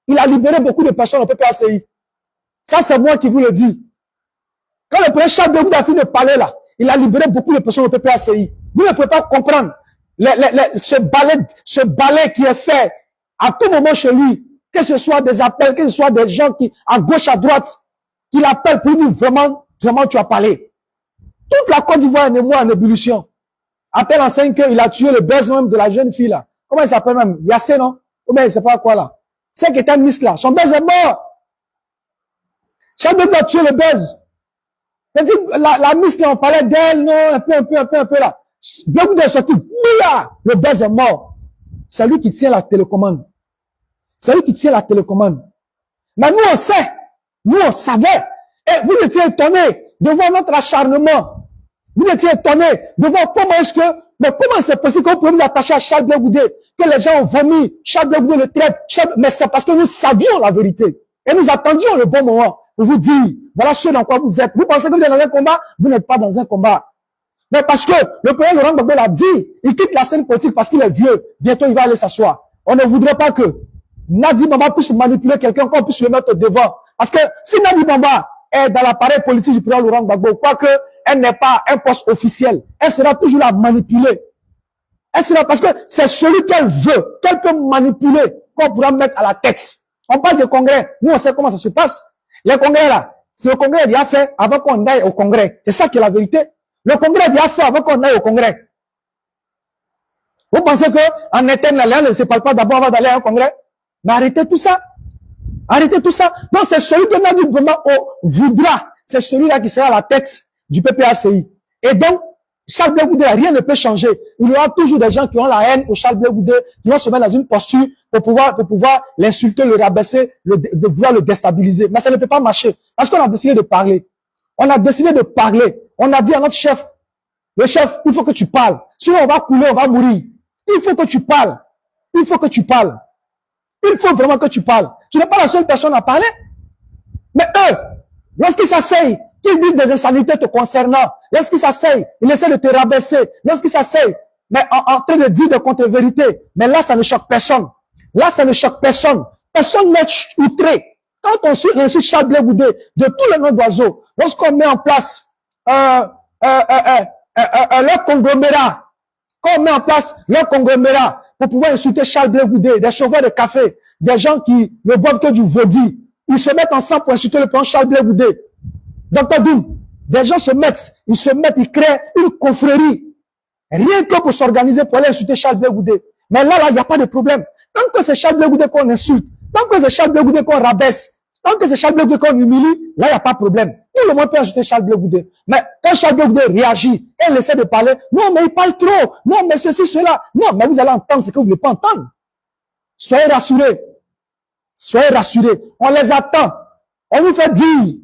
il a libéré beaucoup de personnes au PPACI. Ça, c'est moi qui vous le dis. Quand le président Charles Blé Goudé a fini de parler là, il a libéré beaucoup de personnes au PPACI. Vous ne pouvez pas comprendre ce balai qui est fait à tout moment chez lui, que ce soit des appels, que ce soit des gens qui, à gauche, à droite, qui l'appellent pour dire vraiment, tu as parlé. Toute la Côte d'Ivoire est en ébullition. Appelle en 5 heures, il a tué le buzz même de la jeune fille là. Comment il s'appelle même? Yassé, non? Ou bien il sait pas quoi là. C'est qui était Miss là. Son buzz est mort. Chaque fois a tué le buzz. La Miss là, on parlait d'elle, non, un peu là. Beaucoup de sorties. Le buzz est mort. C'est lui qui tient la télécommande. C'est lui qui tient la télécommande. Mais nous on sait. Nous on savait. Et vous étiez étonnés de voir notre acharnement. Vous étiez étonnés de voir comment c'est possible qu'on peut vous attacher à Charles Blé Goudé, que les gens ont vomi, Charles Blé Goudé le traite, mais c'est parce que nous savions la vérité. Et nous attendions le bon moment pour vous dire, voilà ce dans quoi vous êtes. Vous pensez que vous êtes dans un combat? Vous n'êtes pas dans un combat. Mais parce que le président Laurent Gbagbo l'a dit, il quitte la scène politique parce qu'il est vieux. Bientôt, il va aller s'asseoir. On ne voudrait pas que Nadi Bamba puisse manipuler quelqu'un, qu'on puisse le mettre devant. Parce que si Nadi Bamba est dans l'appareil politique du président Laurent Gbagbo, quoique elle n'est pas un poste officiel, elle sera toujours la manipuler. Elle sera, parce que c'est celui qu'elle veut, qu'elle peut manipuler, qu'on pourra mettre à la tête. On parle de congrès. Nous, on sait comment ça se passe. Les congrès là, c'est le congrès déjà fait avant qu'on aille au congrès. C'est ça qui est la vérité. Le congrès est déjà fait avant qu'on aille au congrès. Vous pensez que en interne, là, ne se parle pas d'abord avant d'aller à un congrès? Mais arrêtez tout ça. Arrêtez tout ça. Donc, c'est celui que Nadi Bamba voudra. C'est celui-là qui sera à la tête du PPACI. Et donc, Charles Blé Goudé, rien ne peut changer. Il y aura toujours des gens qui ont la haine pour Charles Blé Goudé, qui vont se mettre dans une posture pour pouvoir l'insulter, le rabaisser, de vouloir le déstabiliser. Mais ça ne peut pas marcher. Parce qu'on a décidé de parler. On a décidé de parler. On a dit à notre chef, le chef, il faut que tu parles. Sinon, on va couler, on va mourir. Il faut que tu parles. Il faut que tu parles. Il faut vraiment que tu parles. Tu n'es pas la seule personne à parler. Mais eux, lorsqu'ils s'asseyent, qu'ils disent des insanités te concernant, lorsqu'ils s'asseyent, ils essaient de te rabaisser, lorsqu'ils s'asseyent, mais en train de dire des contre-vérités, mais là, ça ne choque personne. Là, ça ne choque personne. Personne n'est outré. Quand on suit Charles Blé Goudé, de tous les noms d'oiseaux, lorsqu'on met en place leur conglomérat, quand on met en place leur conglomérat pour pouvoir insulter Charles Blé Goudé, des chauffeurs de café, des gens qui ne boivent que du vaudi, ils se mettent ensemble pour insulter le président Charles Blé Goudé. Dr Doum, des gens ils créent une confrérie, rien que pour s'organiser pour aller insulter Charles Blé Goudé. Mais là, il n'y a pas de problème. Tant que c'est Charles Blé Goudé qu'on insulte, tant que c'est Charles Blé Goudé qu'on rabaisse, tant que c'est Charles Blé Goudé qu'on humilie, là, il n'y a pas de problème. Tout le monde peut insulter Charles Blé Goudé. Mais quand Charles Blé Goudé réagit, elle essaie de parler, non, mais il parle trop, non, mais ceci, cela, non, mais vous allez entendre ce que vous ne voulez pas entendre. Soyez rassurés. Soyez rassurés. On les attend. On nous fait dire.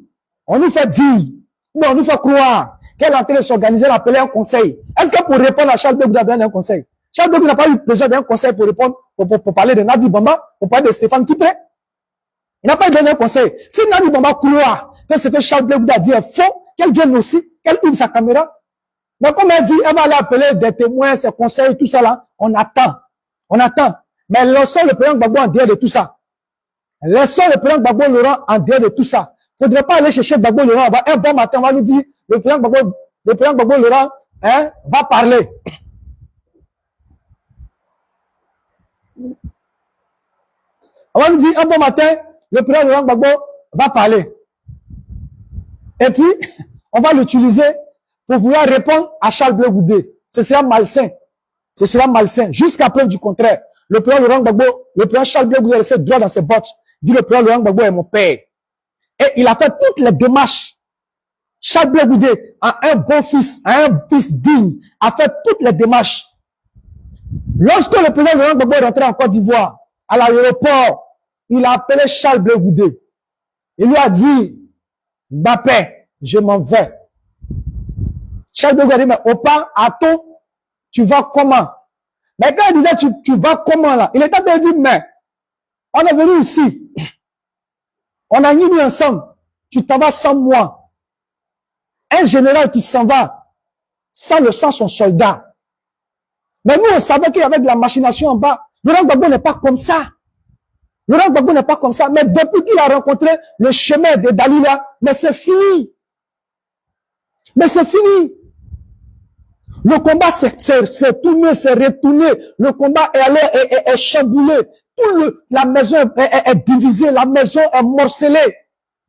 On nous fait dire, mais on nous fait croire qu'elle est en train de s'organiser, d'appeler un conseil. Est-ce que pour répondre à Charles Blé Goudé, il y a un conseil? Charles Blé Goudé n'a pas eu besoin d'un conseil pour répondre, pour parler de Nadi Bamba, pour parler de Stéphane Kipé. Il n'a pas eu besoin d'un conseil. Si Nadi Bamba croit que ce que Charles Blé Goudé a dit est faux, qu'elle vienne aussi, qu'elle ouvre sa caméra. Mais comme elle dit, elle va aller appeler des témoins, ses conseils, tout ça là, on attend. On attend. Mais laissons le président Gbagbo en dehors de tout ça. Laissons le président Gbagbo Laurent en dehors de tout ça. Faudrait pas aller chercher Gbagbo Laurent. Un bon matin, on va nous dire, le président Gbagbo Laurent, va parler. On va nous dire, un bon matin, le président Laurent Gbagbo va parler. Et puis, on va l'utiliser pour vouloir répondre à Charles Blé Goudé. Ce sera malsain. Ce sera malsain. Jusqu'à preuve du contraire. Le président Laurent Gbagbo, le président Charles Blé Goudé laissait droit dans ses bottes. Dit le président Laurent Gbagbo est mon père. Et il a fait toutes les démarches. Charles Blé Goudé a un bon fils, a un fils digne, a fait toutes les démarches. Lorsque le président Laurent Gbagbo est rentré en Côte d'Ivoire, à l'aéroport, il a appelé Charles Blé Goudé. Il lui a dit, Mbappé, je m'en vais. Charles Blé Goudé a dit, mais Opa, attends, tu vas comment? Mais quand il disait, tu vas comment là? Il était en train de dire, mais, on est venu ici. On a uni ensemble. Tu t'en vas sans moi. Un général qui s'en va sans le sang son soldat. Mais nous, on savait qu'il y avait de la machination en bas. Laurent Gbagbo n'est pas comme ça. Laurent Gbagbo n'est pas comme ça. Mais depuis qu'il a rencontré le chemin de Dalila, mais c'est fini. Mais c'est fini. Le combat s'est tourné, s'est retourné. Le combat est chamboulé. La maison est divisée. La maison est morcelée.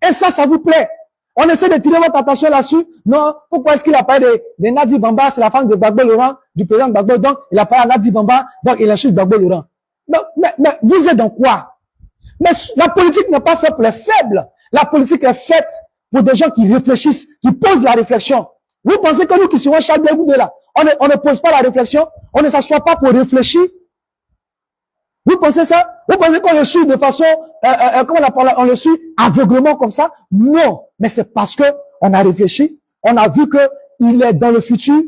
Et ça vous plaît? On essaie de tirer votre attention là-dessus. Non, pourquoi est-ce qu'il a parlé de Nadi Bamba? C'est la femme de Gbagbo Laurent, du président Gbagbo. Donc, il a parlé à Nadi Bamba, donc il insulte Gbagbo Laurent. Mais vous êtes dans quoi? Mais la politique n'est pas faite pour les faibles. La politique est faite pour des gens qui réfléchissent, qui posent la réflexion. Vous pensez que nous qui serons Charles Blé Goudé là, on ne pose pas la réflexion, on ne s'assoit pas pour réfléchir? Vous pensez ça? Vous pensez qu'on le suit de façon, on le suit aveuglement comme ça? Non. Mais c'est parce que on a réfléchi, on a vu que il est dans le futur.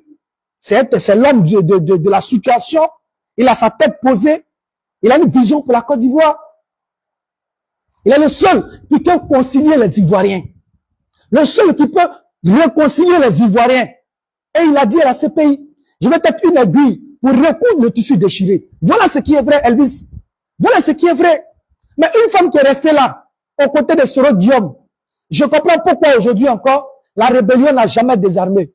C'est l'homme de la situation. Il a sa tête posée. Il a une vision pour la Côte d'Ivoire. Il est le seul qui peut concilier les Ivoiriens. Le seul qui peut réconcilier les Ivoiriens. Et il a dit à la CPI, je vais être une aiguille pour recoudre le tissu déchiré. Voilà ce qui est vrai, Elvis. Voilà ce qui est vrai. Mais une femme qui est restée là, aux côtés de Soro Guillaume, je comprends pourquoi aujourd'hui encore, la rébellion n'a jamais désarmé.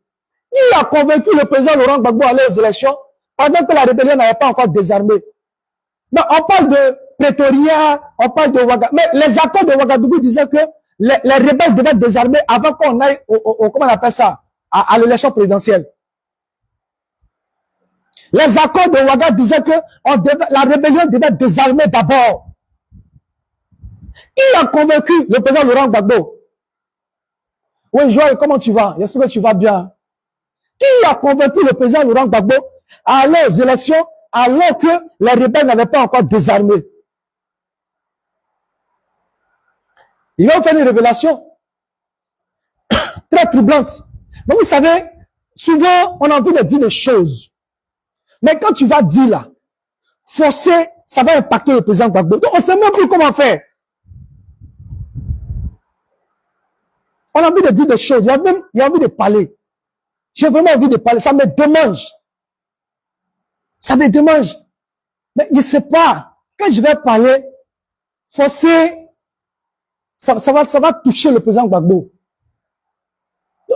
Qui a convaincu le président Laurent Gbagbo à aller aux élections pendant que la rébellion n'avait pas encore désarmé? Mais on parle de Pretoria, on parle de Ouagadougou. Mais les accords de Ouagadougou disaient que les rebelles devaient désarmer avant qu'on aille comment on appelle ça, à l'élection présidentielle. Les accords de Ouagadougou disaient que la rébellion devait désarmer d'abord. Qui a convaincu le président Laurent Gbagbo? Oui, Joël, comment tu vas? J'espère que tu vas bien. Qui a convaincu le président Laurent Gbagbo à aller aux élections alors que les rebelles n'avaient pas encore désarmé? Il va vous faire une révélation très troublante. Mais vous savez, souvent, on a envie de dire des choses. Mais quand tu vas dire là, forcer, ça va impacter le président Gbagbo. Donc, on ne sait même plus comment faire. On a envie de dire des choses. Il y a envie de parler. J'ai vraiment envie de parler. Ça me démange. Ça me démange. Mais je ne sais pas. Quand je vais parler, forcer, ça va toucher le président Gbagbo.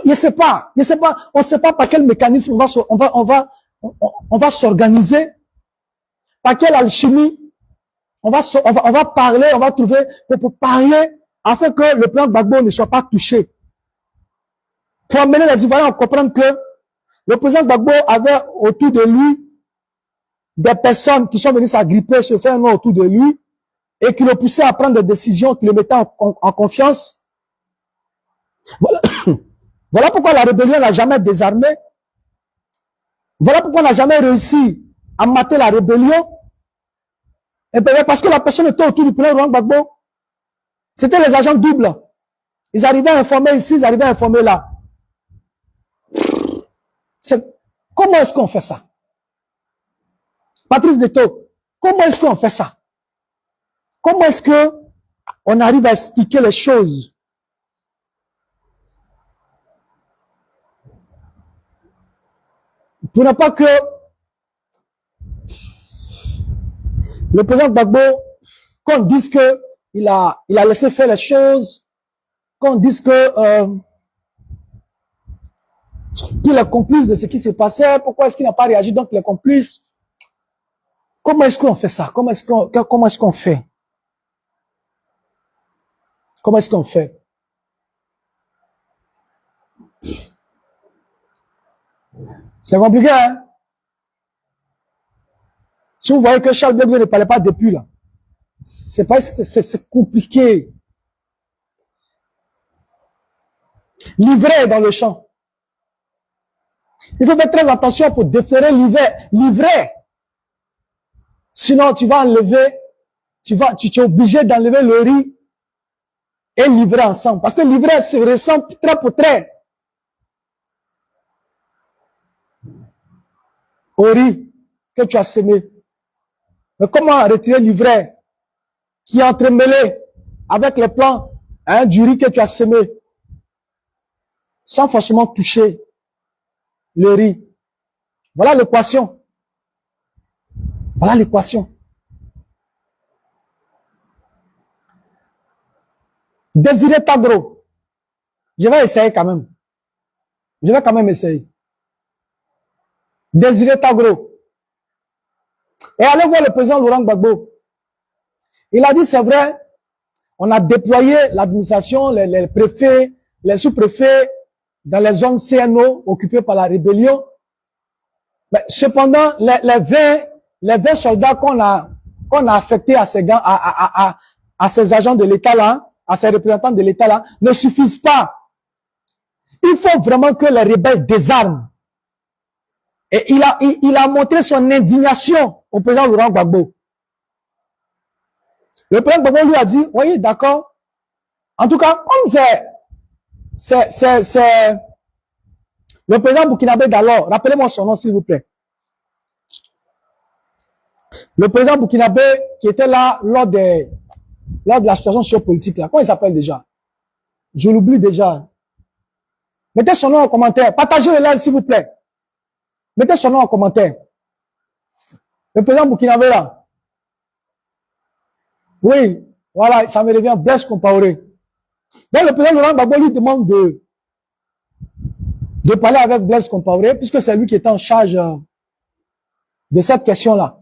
Je ne sais pas. On ne sait pas par quel mécanisme on va s'organiser. Par quelle alchimie. On va parler, on va trouver pour parler afin que le président Gbagbo ne soit pas touché. Pour amener les Ivoiriens à comprendre que le président Gbagbo avait autour de lui des personnes qui sont venues s'agripper, se faire un nom autour de lui et qui le poussaient à prendre des décisions, qui le mettaient en confiance. Voilà. Voilà pourquoi la rébellion n'a jamais désarmé. Voilà pourquoi on n'a jamais réussi à mater la rébellion. Et bien, parce que la personne était autour du président Laurent Gbagbo. C'était les agents doubles. Ils arrivaient à informer ici, ils arrivaient à informer là. Comment est-ce qu'on fait ça? Patrice Deto, comment est-ce qu'on fait ça? Comment est-ce que on arrive à expliquer les choses? Pour ne pas que le président Gbagbo, qu'on dise que il a laissé faire les choses, qu'on dise que qu'il est complice de ce qui s'est passé, pourquoi est-ce qu'il n'a pas réagi, donc il est complice. Comment est-ce qu'on fait ça? Comment est-ce qu'on fait? Comment est-ce qu'on fait? C'est compliqué, hein? Si vous voyez que Charles de Gaulle ne parlait pas depuis là, c'est compliqué. Livret dans le champ. Il faut faire très attention pour déférer livret. Sinon, tu vas enlever, tu es obligé d'enlever le riz et livrer ensemble. Parce que livret se ressemble trait pour trait au riz que tu as semé. Mais comment retirer livret qui est entremêlé avec les plants du riz que tu as semé sans forcément toucher le riz? Voilà l'équation. Voilà l'équation. Désiré Tagro. Je vais essayer quand même. Je vais quand même essayer. Désiré Tagro. Et allez voir le président Laurent Gbagbo. Il a dit, c'est vrai, on a déployé l'administration, les préfets, les sous-préfets dans les zones CNO occupées par la rébellion. Mais cependant, les 20 soldats qu'on a affectés à ces agents de l'État là, à ces représentants de l'État là, ne suffisent pas. Il faut vraiment que les rebelles désarment. Et il a montré son indignation au président Laurent Gbagbo. Le président Gbagbo lui a dit, oui, d'accord. En tout cas, comme c'est le président burkinabé d'alors, rappelez-moi son nom s'il vous plaît. Le président burkinabé qui était là lors de la situation sociopolitique là, comment il s'appelle déjà? Je l'oublie déjà. Mettez son nom en commentaire. Partagez le live s'il vous plaît. Mettez son nom en commentaire. Le président burkinabé là. Oui, voilà, ça me revient, Blaise Compaoré. Donc le président Laurent Gbagbo lui demande de parler avec Blaise Compaoré, puisque c'est lui qui est en charge de cette question-là.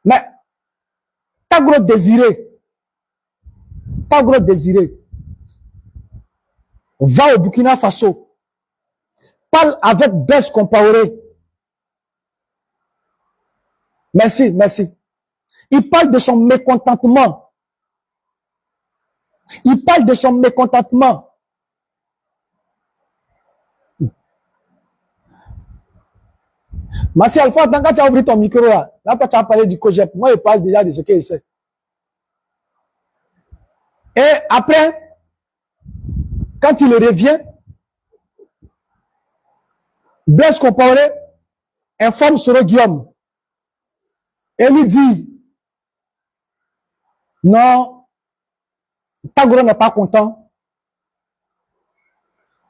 Mais, Tagro Désiré, va au Burkina Faso, parle avec Blaise Compaoré. Merci, merci. Il parle de son mécontentement. Il parle de son mécontentement. Massi Alpha, quand tu as ouvert ton micro là, quand tu as parlé du COGEP, moi je parle déjà de ce qu'il sait. Et après, quand il revient, Blaise Compaoré informe Soro Guillaume et lui dit, non, Tagro n'est pas content.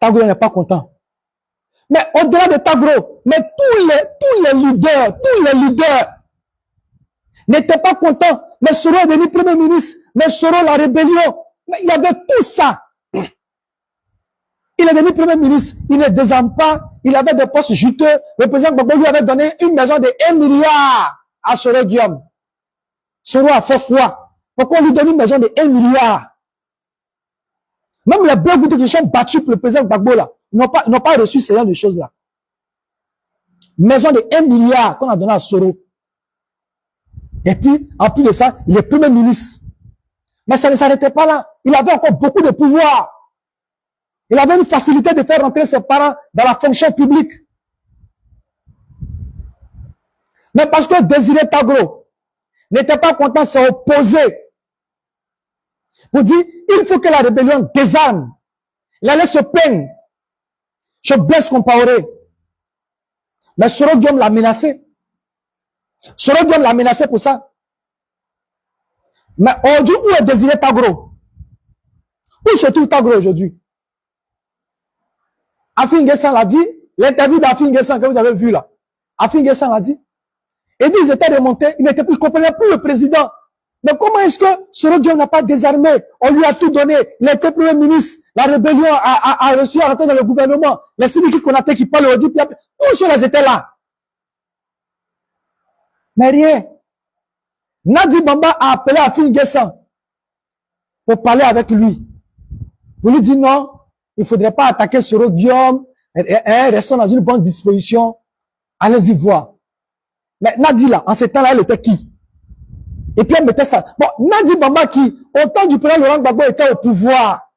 Tagro n'est pas content. Mais au-delà de Tagro, mais tous les leaders n'étaient pas contents. Mais Soro est devenu premier ministre. Mais Soro, la rébellion. Mais il y avait tout ça. Il est devenu premier ministre. Il ne désarme pas. Il avait des postes juteux. Le président Gbagbo lui avait donné une maison de 1 milliard à Soro Guillaume. Soro a fait quoi? Pourquoi on lui donne une maison de 1 milliard? Même les blocs qui sont battus pour le président Gbagbo là, n'ont pas reçu ce genre de choses-là. Maison de 1 milliard qu'on a donné à Soro. Et puis, en plus de ça, il est premier ministre. Mais ça ne s'arrêtait pas là. Il avait encore beaucoup de pouvoir. Il avait une facilité de faire rentrer ses parents dans la fonction publique. Mais parce que Désiré Tagro n'était pas content, s'est opposé. Pour dire, il faut que la rébellion désarme. Il allait se plaindre. Je Blaise Compaoré. Mais Soro Guillaume l'a menacé. Soro Guillaume l'a menacé pour ça. Mais aujourd'hui, où est Désiré Tagro? Où se trouve Tagro aujourd'hui? Afin N'Guessan l'a dit, l'interview d'Afin N'Guessan que vous avez vu là. Afin N'Guessan l'a dit. Il dit, ils étaient remontés, ils ne comprenaient plus le président. Mais comment est-ce que Soro Guillaume n'a pas désarmé? On lui a tout donné. Il était premier ministre. La rébellion a réussi à rentrer dans le gouvernement. Les Sidiki Konaté qui parlent au dit, tous ceux-là étaient là. Mais rien. Nadi Bamba a appelé Afin N'Guessan pour parler avec lui. Pour lui dire non, il ne faudrait pas attaquer Soro Guillaume. restons dans une bonne disposition. Allez-y voir. Mais Nadi, là, en ce temps-là, elle était qui? Et puis elle mettait ça. Bon, Nadi Bamba qui, au temps du président Laurent Gbagbo, était au pouvoir,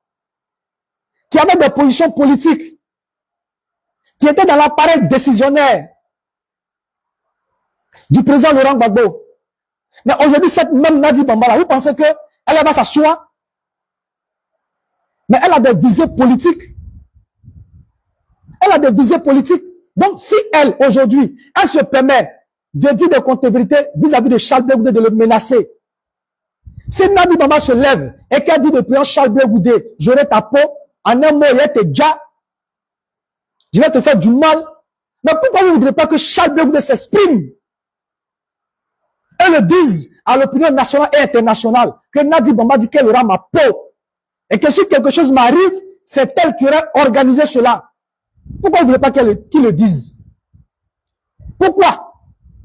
qui avait des positions politiques, qui était dans l'appareil décisionnaire du président Laurent Gbagbo. Mais aujourd'hui, cette même Nadi Bamba là, vous pensez que elle va s'asseoir? Mais elle a des visées politiques. Elle a des visées politiques. Donc, si elle, aujourd'hui, elle se permet de dire des contre-vérités vis-à-vis de Charles Blé Goudé, de le menacer. Si Nadi Bamba se lève et qu'elle dit de président Charles Blé Goudé, j'aurai ta peau, en un mot, il était déjà, je vais te faire du mal. Mais pourquoi vous ne voudrez pas que Charles Blé Goudé s'exprime? Elles le disent à l'opinion nationale et internationale, que Nadi Bamba dit qu'elle aura ma peau. Et que si quelque chose m'arrive, c'est elle qui aurait organisé cela. Pourquoi vous ne voulez pas qu'ils le disent? Pourquoi?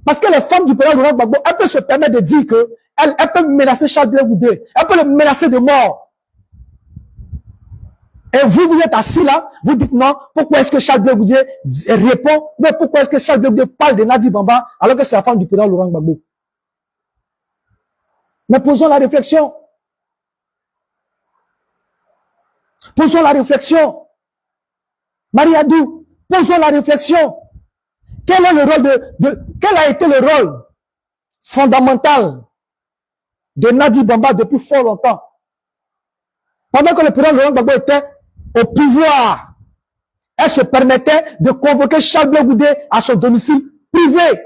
Parce que les femmes du président Laurent Gbagbo, elles peuvent se permettre de dire que elles peuvent menacer Charles Blé Goudé. Elles peuvent le menacer de mort. Et vous êtes assis là, vous dites non, pourquoi est-ce que Charles Blé Goudé répond, mais pourquoi est-ce que Charles Blé Goudé parle de Nadi Bamba alors que c'est la femme du président Laurent Gbagbo? Mais posons la réflexion. Posons la réflexion. Mariadou, posons la réflexion. Quel est le rôle quel a été le rôle fondamental de Nadi Bamba depuis fort longtemps? Pendant que le président Laurent Gbagbo était au pouvoir, elle se permettait de convoquer Charles Blé Goudé à son domicile privé.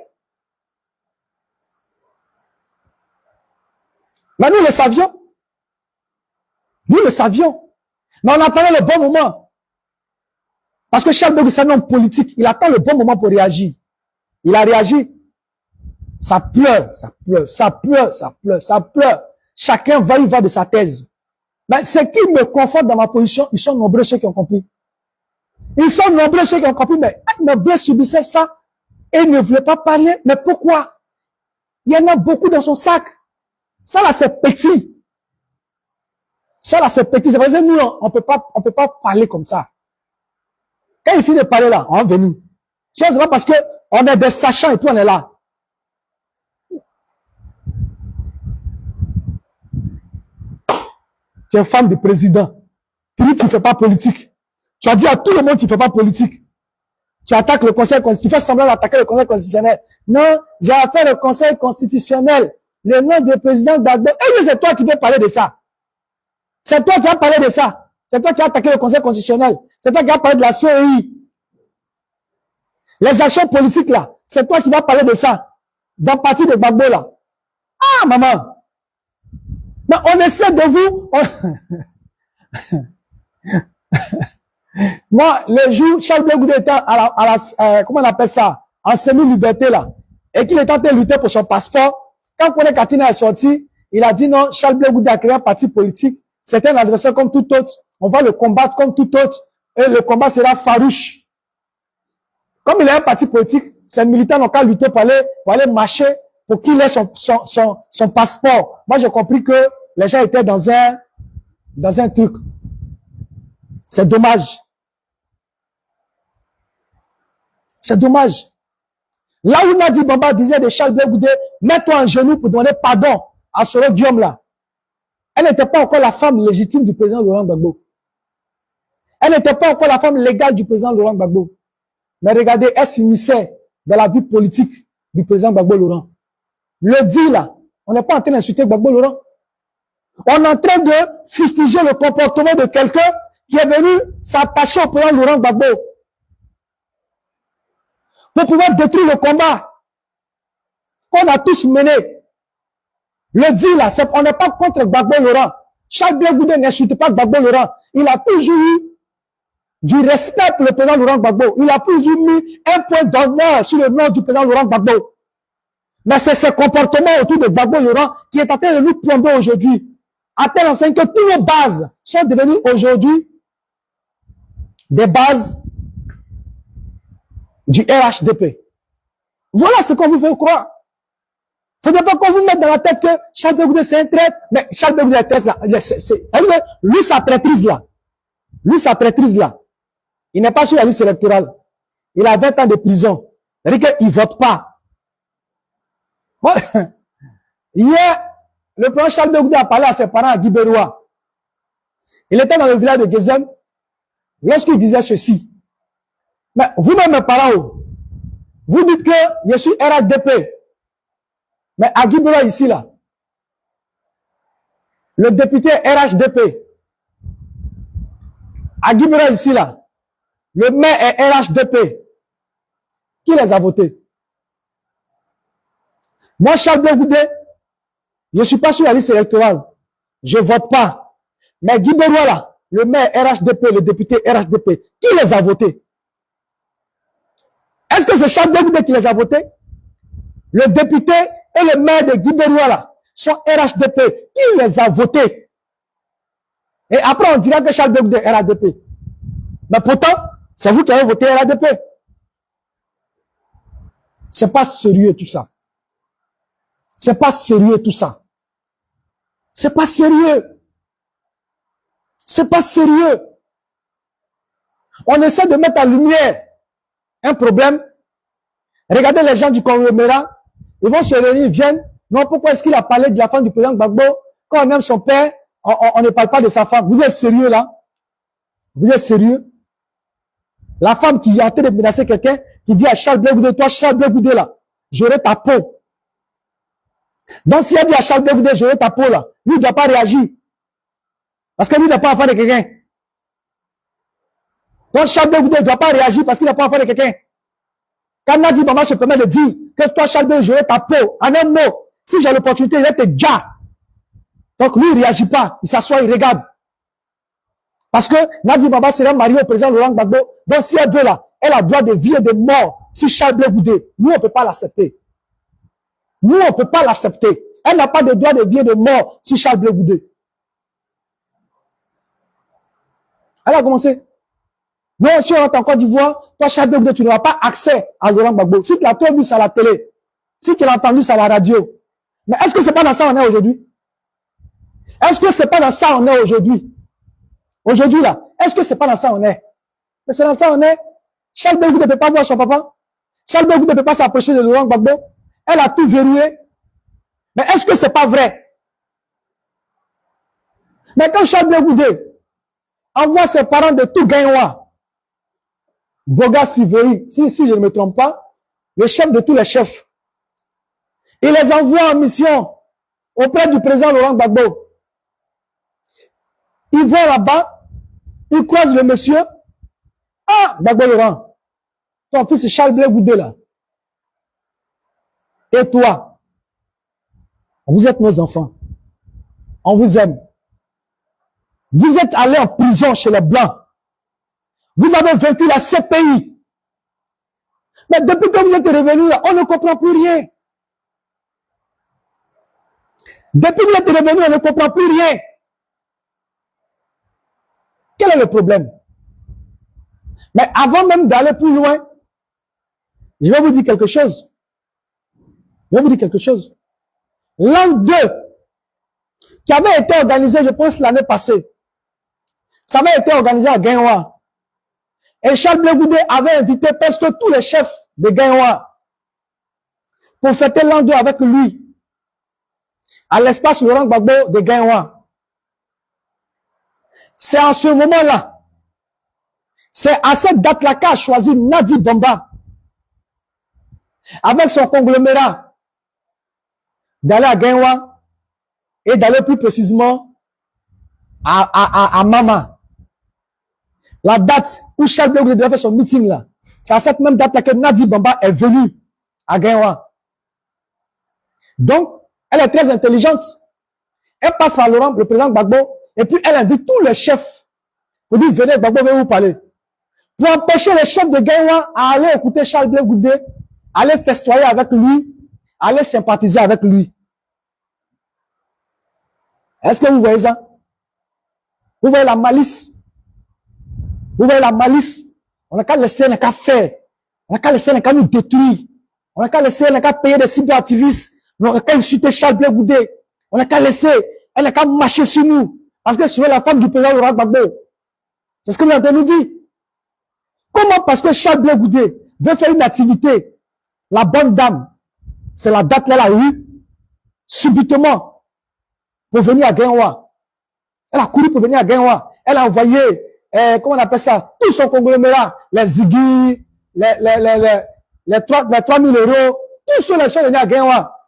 Mais nous le savions. Nous le savions. Mais on attendait le bon moment. Parce que Charles Blé Goudé, c'est un homme politique. Il attend le bon moment pour réagir. Il a réagi. Ça pleure, ça pleure, ça pleure, ça pleure, ça pleure. Chacun va y va de sa thèse. Mais ce qui me conforte dans ma position, ils sont nombreux ceux qui ont compris. Ils sont nombreux ceux qui ont compris, mais Noblesse subissait ça et il ne voulait pas parler. Mais pourquoi? Il y en a beaucoup dans son sac. Ça là, c'est petit. Ça là, c'est petit. C'est parce que nous, on peut pas parler comme ça. Quand il finit de parler là, on va venir. C'est pas parce que on est des sachants et puis on est là. Tu es femme du président. Tu dis tu ne fais pas politique. Tu as dit à tout le monde tu ne fais pas politique. Tu attaques le conseil constitutionnel. Tu fais semblant d'attaquer le conseil constitutionnel. Non, j'ai affaire au conseil constitutionnel. Le nom du président Gbagbo. Et c'est toi qui veux parler de ça. C'est toi qui as parlé de ça. C'est toi qui as attaqué le conseil constitutionnel. C'est toi qui as parlé de la CEI. Les actions politiques là. C'est toi qui vas parler de ça. Dans le parti de Gbagbo là. Ah, maman. Mais on essaie de vous. Moi, le jour, Charles Blé Goudé était comment on appelle ça? En semi-liberté là. Et qu'il était en train de lutter pour son passeport. Quand Kone Katina est sorti, il a dit non, Charles Blé Goudé a créé un parti politique. C'est un adversaire comme tout autre. On va le combattre comme tout autre. Et le combat sera farouche. Comme il a un parti politique, ces militants n'ont qu'à lutter pour aller marcher pour qu'il ait son passeport. Moi, j'ai compris que les gens étaient dans un truc. C'est dommage. C'est dommage. Là où Nadi Bamba disait de Charles Blé Goudé, mets-toi en genoux pour demander pardon à Soro Guillaume là. Elle n'était pas encore la femme légitime du président Laurent Gbagbo. Elle n'était pas encore la femme légale du président Laurent Gbagbo. Mais regardez, elle s'immisçait dans la vie politique du président Gbagbo Laurent. Le dit là, on n'est pas en train d'insulter Gbagbo Laurent. On est en train de fustiger le comportement de quelqu'un qui est venu s'attacher au président Laurent Gbagbo pour pouvoir détruire le combat qu'on a tous mené. Le dit là, on n'est pas contre Gbagbo Laurent. Charles Blé Goudé n'insulte pas Gbagbo Laurent. Il a toujours eu du respect pour le président Laurent Gbagbo. Il a toujours mis un point d'honneur sur le nom du président Laurent Gbagbo. Mais c'est ce comportement autour de Gbagbo Laurent qui est en train de nous plomber aujourd'hui. À tel enseigne que toutes nos bases sont devenues aujourd'hui des bases du RHDP. Voilà ce qu'on vous fait croire. Faudrait pas qu'on vous mette dans la tête que Charles Blé Goudé c'est un traître. Mais Charles Blé Goudé est un traître là. Lui sa traîtrise là. Il n'est pas sur la liste électorale. Il a 20 ans de prison. C'est-à-dire qu'il ne vote pas. Bon, hier, le président Charles Blegoudé a parlé à ses parents à Guibérois. Il était dans le village de Gezem lorsqu'il disait ceci. Mais vous-même, mes parents, vous dites que je suis RHDP. Mais à Guibérois ici, là, le député RHDP. À Guibérois ici, là, le maire est RHDP. Qui les a votés? Moi, Charles Blegoudé, je ne suis pas sur la liste électorale. Je ne vote pas. Mais Guy Bérois, là, le maire RHDP, le député RHDP, qui les a votés? Est-ce que c'est Charles Blegoudé qui les a votés? Le député et le maire de Guy Bérois, là, sont RHDP. Qui les a votés? Et après, on dira que Charles Blegoudé est RHDP. Mais pourtant, c'est vous qui avez voté RHDP. C'est pas sérieux tout ça. C'est pas sérieux tout ça. C'est pas sérieux. C'est pas sérieux. On essaie de mettre en lumière un problème. Regardez les gens du conglomérat. Ils vont se réunir, ils viennent. Non, pourquoi est-ce qu'il a parlé de la femme du président Gbagbo? Quand on aime son père, on ne parle pas de sa femme. Vous êtes sérieux là? Vous êtes sérieux? La femme qui est en train de menacer quelqu'un, qui dit à Charles Blegoudé, toi Charles Blegoudé là, j'aurai ta peau. Donc si elle dit à Charles Blegoudé, j'aurai ta peau là, lui il ne doit pas réagir. Parce que lui n'a pas affaire de quelqu'un. Donc Charles Blegoudé ne doit pas réagir parce qu'il n'a pas affaire de quelqu'un. Quand Nadi Bamba se permet de dire que toi Charles Blegoudé, j'aurai ta peau, en un mot, si j'ai l'opportunité, il va te gars. Donc lui il ne réagit pas, il s'assoit, il regarde. Parce que Nadi Bamba sera marié au président Laurent Gbagbo. Donc si elle veut là, elle a droit de vie et de mort si Charles Blegoudé. Nous, on ne peut pas l'accepter. Nous, on ne peut pas l'accepter. Elle n'a pas de droit de vie et de mort si Charles Blegoudé. Elle a commencé. Non, si on rentre en Côte d'Ivoire, toi, Charles Blegoudé, tu n'auras pas accès à Laurent Gbagbo. Si tu l'as trop vu ça à la télé, si tu l'as entendu ça à la radio. Mais est-ce que c'est pas dans ça on est aujourd'hui? Est-ce que c'est pas dans ça on est aujourd'hui? Aujourd'hui, là, est-ce que c'est pas dans ça on est? Mais c'est dans ça on est. Charles Blegoudé ne peut pas voir son papa. Charles Blegoudé ne peut pas s'approcher de Laurent Gbagbo. Elle a tout verrouillé. Mais est-ce que c'est pas vrai? Mais quand Charles Blegoudé envoie ses parents de tout Gaïwa, Boga Siveri, si je ne me trompe pas, le chef de tous les chefs, il les envoie en mission auprès du président Laurent Gbagbo. Ils vont là-bas, ils croisent le monsieur. Ah, Gbagbo Laurent, ton fils Charles Blegoudé là. Et toi, vous êtes nos enfants. On vous aime. Vous êtes allés en prison chez les Blancs. Vous avez vaincu la CPI. Mais depuis que vous êtes revenus là, on ne comprend plus rien. Depuis que vous êtes revenus, on ne comprend plus rien. Quel est le problème? Mais avant même d'aller plus loin, je vais vous dire quelque chose. Je vais vous dire quelque chose. L'an 2, qui avait été organisé, je pense, l'année passée, ça avait été organisé à Gaïwa. Et Charles Blegoudé avait invité presque tous les chefs de Gaïwa pour fêter l'an 2 avec lui, à l'espace Laurent Gbagbo de Gaïwa. C'est en ce moment-là, c'est à cette date-là qu'a choisi Nadi Bamba, avec son conglomérat, d'aller à Gaïwa et d'aller plus précisément à Mama. La date où Charles Blegoudé devait faire son meeting là, c'est à cette même date-là que Nadi Bamba est venu à Gaïwa. Donc, elle est très intelligente. Elle passe par Laurent, le président Gbagbo, et puis elle invite tous les chefs pour dire, venez, Gbagbo veut vous parler. Pour empêcher les chefs de Gaïwa à aller écouter Charles Blegoudé, aller festoyer avec lui, aller sympathiser avec lui. Est-ce que vous voyez ça? Vous voyez la malice? Vous voyez la malice? On n'a qu'à laisser, on n'a qu'à faire. On n'a qu'à laisser, on n'a qu'à nous détruire. On n'a qu'à laisser, on n'a qu'à payer des cyberactivistes. On n'a qu'à insulter Charles Blegoudé. On n'a qu'à laisser, on n'a qu'à marcher sur nous. Parce que c'est la femme du président Laurent Gbagbo. C'est ce que vous avez nous dit. Comment? Parce que Charles Blé Goudé veut faire une activité. La bonne dame, c'est la date qu'elle a eue, subitement, pour venir à Guinwa. Elle a couru pour venir à Guinwa. Elle a envoyé, comment on appelle ça, tout son conglomérat, les Ziggy, les 3 000 euros, tous ceux qui sont venus à Guinwa.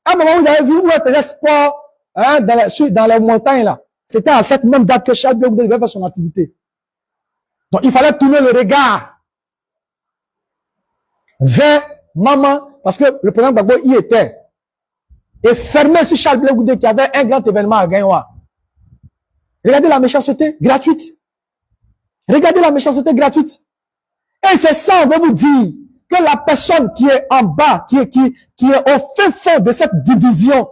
À un moment, vous avez vu où elle faisait sport, hein, dans les montagnes, là. C'était à cette même date que Charles Blé Goudé devait faire son activité. Donc, il fallait tourner le regard vers maman, parce que le président Gbagbo y était. Et fermé sur Charles Blé Goudé qui avait un grand événement à Guinwa. Regardez la méchanceté gratuite. Regardez la méchanceté gratuite. Et c'est ça, on va vous dire, que la personne qui est en bas, qui est au fin fond de cette division,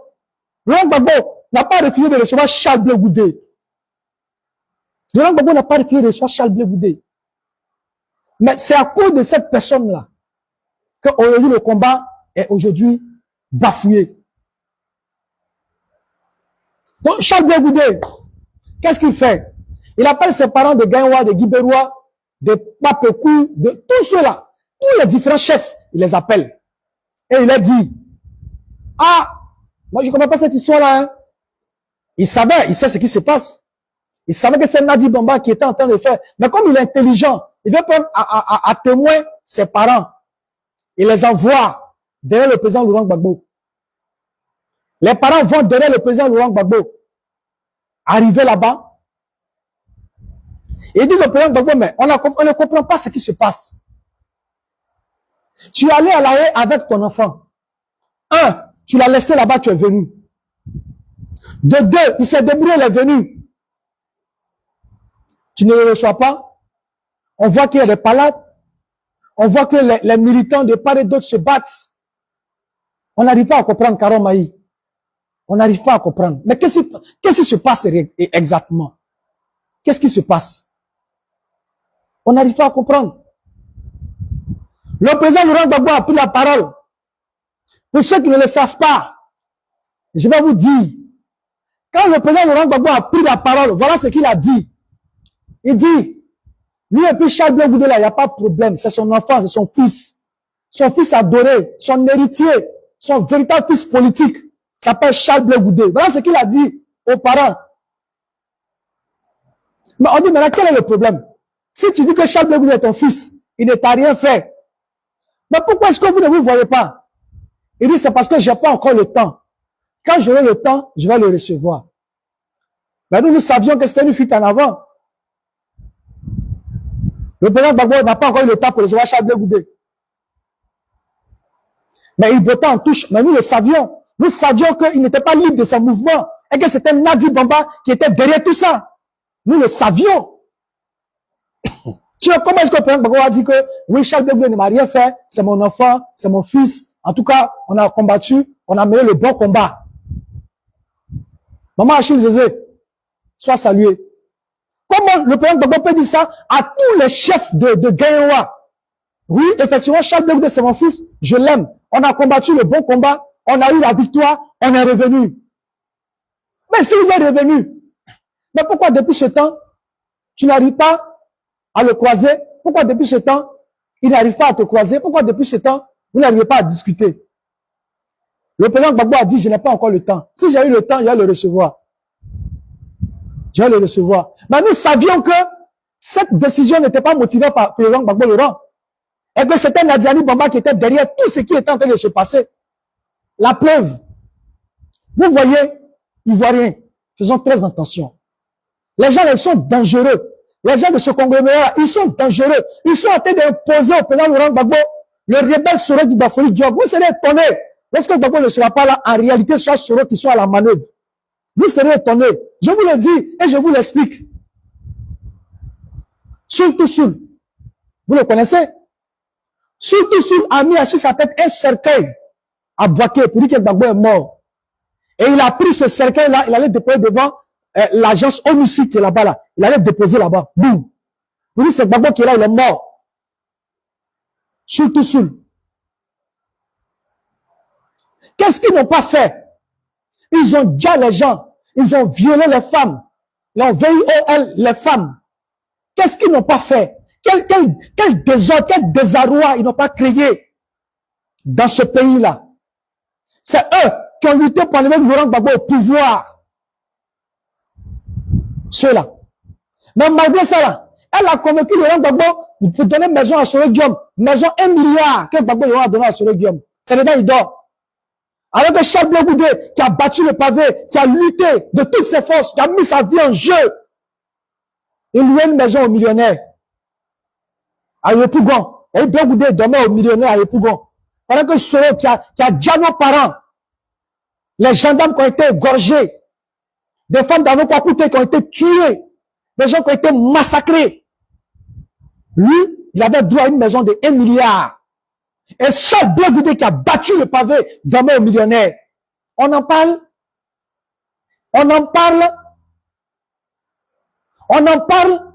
Laurent Gbagbo n'a pas refusé de recevoir Charles Blé Goudé. Laurent Gbagbo n'a pas refusé de recevoir Charles Blé Goudé. Mais c'est à cause de cette personne-là qu'aujourd'hui le combat est aujourd'hui bafoué. Donc Charles Blé Goudé, qu'est-ce qu'il fait? Il appelle ses parents de Guinwa, de Guibérois, de Papekou, de tous ceux-là, tous les différents chefs, il les appelle. Et il a dit, ah, moi je ne comprends pas cette histoire-là. Hein. Il sait ce qui se passe. Il savait que c'est Nadi Bamba qui était en train de faire. Mais comme il est intelligent, il veut prendre à témoin ses parents. Il les envoie derrière le président Laurent Gbagbo. Les parents vont derrière le président Laurent Gbagbo. Arriver là-bas, et ils disent au président Gbagbo, mais on ne comprend pas ce qui se passe. Tu es allé à la haie avec ton enfant. 1, tu l'as laissé là-bas, tu es venu. De 2, il s'est débrouillé, il est venu. Tu ne le reçois pas. On voit qu'il y a des palades. On voit que les militants de part et d'autre se battent. On n'arrive pas à comprendre Karom Maï. On n'arrive pas à comprendre. Mais qu'est-ce qui se passe exactement? Qu'est-ce qui se passe? On n'arrive pas à comprendre. Le président Laurent Gbagbo a pris la parole. Pour ceux qui ne le savent pas, je vais vous dire, quand le président Laurent Gbagbo a pris la parole, voilà ce qu'il a dit. Il dit, lui et puis Charles Blé Goudé là, il n'y a pas de problème. C'est son enfant, c'est son fils. Son fils adoré, son héritier, son véritable fils politique s'appelle Charles Blé Goudé. Voilà ce qu'il a dit aux parents. Mais on dit, maintenant, quel est le problème? Si tu dis que Charles Blé Goudé est ton fils, il ne t'a rien fait. Mais pourquoi est-ce que vous ne vous voyez pas? Il dit, c'est parce que j'ai pas encore le temps. Quand j'aurai le temps, je vais le recevoir. Mais nous savions que c'était une fuite en avant. Le président Gbagbo n'a pas encore eu le temps pour recevoir Charles Blé Goudé. Mais il bottait en touche. Mais nous le savions. Nous savions qu'il n'était pas libre de son mouvement. Et que c'était Nadi Bamba qui était derrière tout ça. Nous le savions. Comment est-ce que le président Gbagbo a dit que oui, Charles Blé Goudé ne m'a rien fait, c'est mon enfant, c'est mon fils. En tout cas, on a combattu, on a mené le bon combat. Maman Achille Zézé, sois salué. Comment le président Gbagbo peut dire ça à tous les chefs de Guinwa? Oui, effectivement, Charles Blé Goudé, c'est mon fils, je l'aime. On a combattu le bon combat, on a eu la victoire, on est revenu. Mais si vous êtes revenu, mais pourquoi depuis ce temps, tu n'arrives pas à le croiser? Pourquoi depuis ce temps, il n'arrive pas à te croiser? Pourquoi depuis ce temps, vous n'arrivez pas à discuter? Le président Gbagbo a dit, je n'ai pas encore le temps. Si j'ai eu le temps, je vais le recevoir. Je vais le recevoir. Mais nous savions que cette décision n'était pas motivée par le président Gbagbo Laurent. Et que c'était Nadiani Bamba qui était derrière tout ce qui était en train de se passer. La preuve. Vous voyez, Ivoiriens, faisons très attention. Les gens, ils sont dangereux. Les gens de ce conglomérat, ils sont dangereux. Ils sont en train d'imposer au président Laurent Gbagbo le rebelle Soro du Bafoli Diop. Vous serez étonnés. Lorsque Gbagbo ne sera pas là, en réalité, ce soit Soro qui soit à la manœuvre. Vous serez étonnés. Je vous le dis et je vous l'explique. Soul to Soul. Vous le connaissez? Soul to Soul a mis sur sa tête un cercueil à Boaké pour dire que Gbagbo est mort. Et il a pris ce cercueil-là, il allait déposer devant l'agence ONUCI qui est là-bas. Là. Il allait déposer là-bas. Boum. Pour dire c'est Gbagbo qui est là, il est mort. Soul to Soul. Qu'est-ce qu'ils n'ont pas fait? Ils ont déjà les gens. Ils ont violé les femmes. Ils ont VIOL les femmes. Qu'est-ce qu'ils n'ont pas fait? Quel désordre, quel désarroi ils n'ont pas créé dans ce pays-là. C'est eux qui ont lutté pour enlever Laurent Gbagbo au pouvoir. Ceux-là. Mais malgré ça, là, elle a convaincu Laurent Gbagbo pour donner maison à Soro Guillaume. Maison 1 milliard que Gbagbo Laurent a donné à Soro Guillaume. C'est dedans, il dort. Alors que Charles Blé Goudé, qui a battu le pavé, qui a lutté de toutes ses forces, qui a mis sa vie en jeu, il louait une maison aux millionnaires. À Yopougon. Et Blé Goudé dormait aux millionnaires à Yopougon. Pendant que Soro, qui a déjà nos parents, les gendarmes qui ont été égorgés, des femmes d'Avokakouté qui ont été tuées, des gens qui ont été massacrés. Lui, il avait droit à une maison de 1 milliard. Et Charles Blé Goudé qui a battu le pavé dormait aux millionnaires. On en parle. On en parle. On en parle.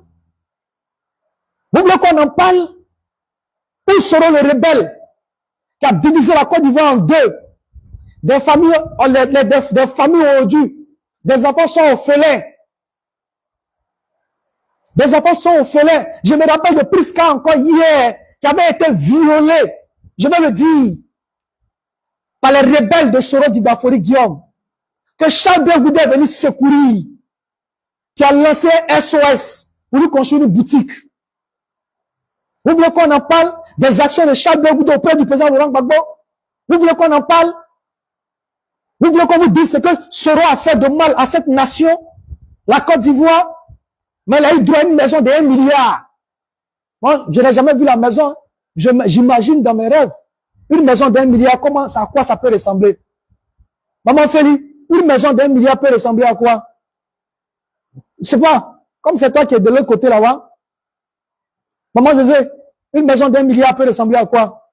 Vous voulez qu'on en parle? Où seront les rebelles qui a divisé la Côte d'Ivoire en deux? Des familles, des familles aujourd'hui. Des enfants sont orphelins. Des enfants sont orphelins. Je me rappelle de Priska encore hier, qui avait été violé, je vais le dire, par les rebelles de Soro Dibafori Guillaume, que Charles Blé Goudé est venu secourir, qui a lancé SOS pour lui construire une boutique. Vous voulez qu'on en parle des actions de Charles Blé Goudé auprès du président Laurent Gbagbo? Vous voulez qu'on en parle? Vous voulez qu'on vous dise ce que Soro a fait de mal à cette nation, la Côte d'Ivoire? Mais il a eu droit à une maison de 1 milliard. Moi, je n'ai jamais vu la maison. J'imagine dans mes rêves. Une maison d'1 milliard, à quoi ça peut ressembler? Maman Feli, une maison d'1 milliard peut ressembler à quoi? Je sais pas. Comme c'est toi qui es de l'autre côté là-bas. Maman Zézé, une maison d'1 milliard peut ressembler à quoi?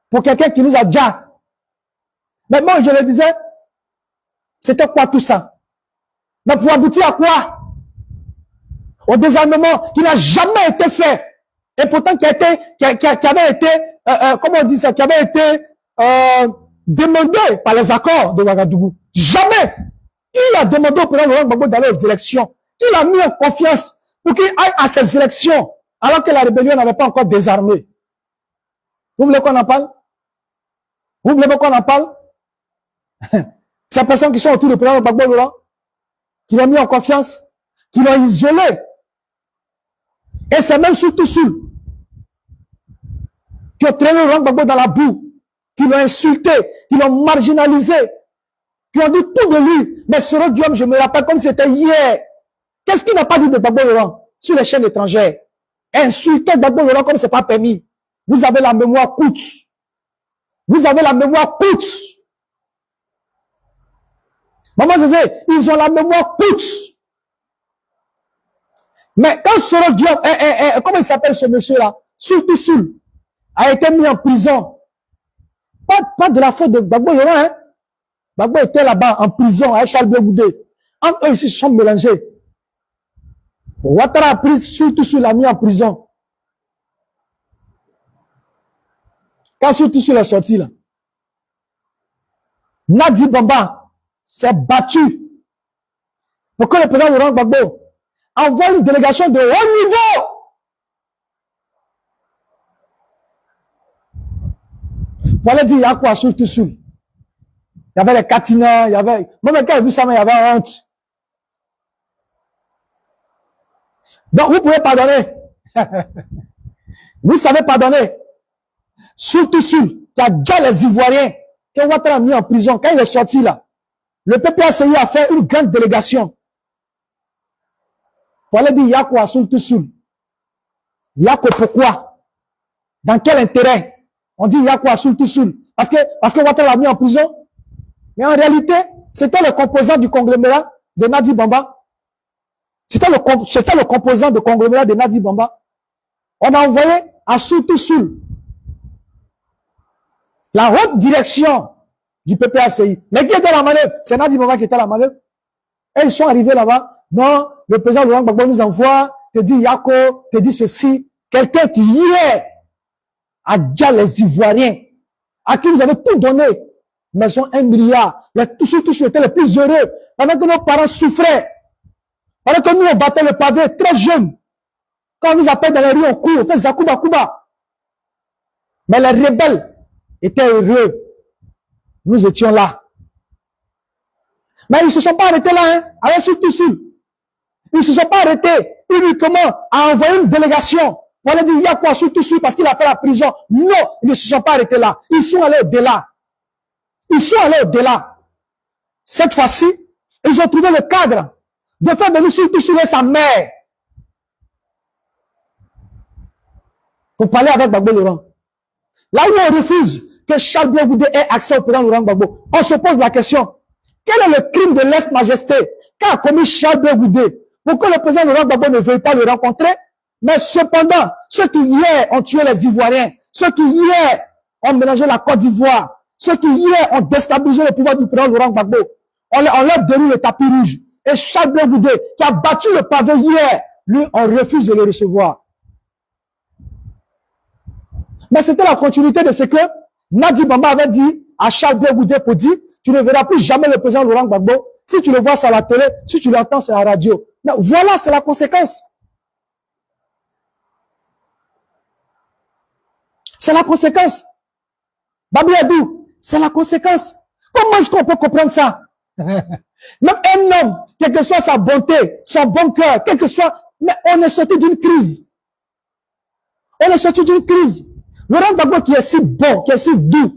Pour quelqu'un qui nous a déjà. Mais moi, je le disais, c'était quoi tout ça? Mais pour aboutir à quoi? Au désarmement qui n'a jamais été fait. Et pourtant qui avait été, comment on dit ça, qui avait été demandé par les accords de Ouagadougou. Jamais. Il a demandé au président Laurent Gbagbo d'aller aux élections. Il a mis en confiance pour qu'il aille à ces élections, alors que la rébellion n'avait pas encore désarmé. Vous voulez qu'on en parle? Vous voulez qu'on en parle? Ces personnes qui sont autour du président Gbagbo Laurent, qui l'ont mis en confiance, qui l'ont isolé. Et c'est même surtout ceux qui ont traîné Laurent Gbagbo dans la boue, qui l'ont insulté, qui l'ont marginalisé, qui ont dit tout de lui. Mais Soro Guillaume, je me rappelle comme c'était hier. Qu'est-ce qu'il n'a pas dit de Gbagbo Laurent sur les chaînes étrangères? Insulter Gbagbo Laurent comme c'est pas permis. Vous avez la mémoire courte. Vous avez la mémoire courte. Maman Zézé, ils ont la mémoire courte. Mais quand Soro Guillaume, comment il s'appelle ce monsieur-là? Surtout Soul, a été mis en prison. Pas de la faute de Gbagbo Laurent, hein? Gbagbo était là-bas en prison avec Charles Blé Goudé. Entre eux, ils se sont mélangés. Ouattara a pris surtout Soul, l'a mis en prison. Quand surtout Soul est sorti là, Nadi Bamba s'est battu pour que le président Laurent Gbagbo envoie une délégation de haut niveau pour aller dire il y a quoi sur tout Soul. Il y avait les Katina, il y avait, même quand il a vu ça, il y avait honte. Donc vous pouvez pardonner. Vous savez pardonner. Surtout Soul, qui a déjà les Ivoiriens, que Ouattara a mis en prison. Quand il est sorti là, le PPACI a fait une grande délégation. Pour aller dire, il y a quoi sur tout Soul? Il y a quoi pourquoi? Dans quel intérêt? On dit, il y a quoi sur tout Soul? Parce que Ouattara l'a mis en prison. Mais en réalité, c'était le composant du conglomérat de Nadi Bamba. C'était le composant du conglomérat de Nadi Bamba. On a envoyé à Surtout Soul la haute direction du PPACI. Mais qui était à la manœuvre? C'est Nadi Bamba qui était à la manœuvre. Et ils sont arrivés là-bas. Non, le président Laurent Gbagbo nous envoie, te dit Yako, te dit ceci. Quelqu'un qui hier a déjà les Ivoiriens, à qui vous avez tout donné, maison 1 milliard. Surtout étaient les plus heureux. Pendant que nos parents souffraient. Pendant que nous on battait le pavé très jeunes. Quand on nous appelle dans la rue, on court, on fait Zakuba Kuba. Mais les rebelles étaient heureux. Nous étions là. Mais ils ne se sont pas arrêtés là, hein, avec surtout. Ils ne se sont pas arrêtés uniquement à envoyer une délégation. On a dit, il y a quoi surtout parce qu'il a fait la prison. Non, ils ne se sont pas arrêtés là. Ils sont allés au-delà. Ils sont allés au-delà. Cette fois-ci, ils ont trouvé le cadre de faire venir surtout et sa mère pour parler avec Gbagbo Laurent. Là où on refuse que Charles Blé Goudé ait accès au président Laurent Gbagbo, on se pose la question, quel est le crime de lèse-majesté qu'a commis Charles Blé Goudé pour que le président Laurent Gbagbo ne veuille pas le rencontrer? Mais cependant, ceux qui hier ont tué les Ivoiriens, ceux qui hier ont mélangé la Côte d'Ivoire, ceux qui hier ont déstabilisé le pouvoir du président Laurent Gbagbo, on leur déroule le tapis rouge. Et Charles Blé Goudé, qui a battu le pavé hier, lui, on refuse de le recevoir. Mais c'était la continuité de ce que Nadi Bamba avait dit à Charles Blé Goudé pour dire, tu ne verras plus jamais le président Laurent Gbagbo. Si tu le vois, c'est à la télé. Si tu l'entends, c'est à la radio. Mais voilà, c'est la conséquence. C'est la conséquence. Babi Adou, c'est la conséquence. Comment est-ce qu'on peut comprendre ça? Même un homme, quelle que soit sa bonté, son bon cœur, quel que soit, mais on est sorti d'une crise. On est sorti d'une crise. Laurent Gbagbo qui est si bon, qui est si doux,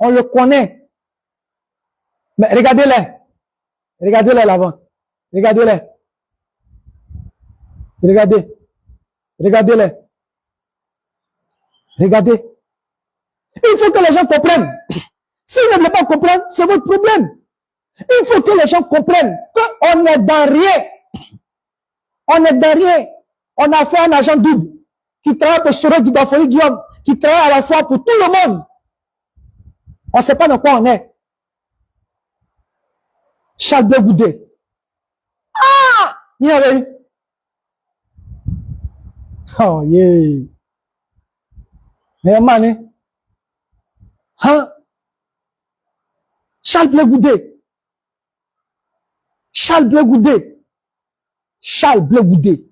on le connaît. Mais regardez-les. Regardez-les là-bas. Regardez-les. Regardez. Regardez-les. Regardez. Il faut que les gens comprennent. S'ils ne veulent pas comprendre, c'est votre problème. Il faut que les gens comprennent qu'on est dans rien. On est dans rien. On a fait un agent double qui travaille pour Soro Dibafori Guillaume, qui travaille à la fois pour tout le monde. On ne sait pas dans quoi on est. Charles Blé Goudé. Ah! Il y avait eu. Oh, yeah. Mais man, hein? Charles Blé Goudé. Charles Blé Goudé. Charles Blé Goudé.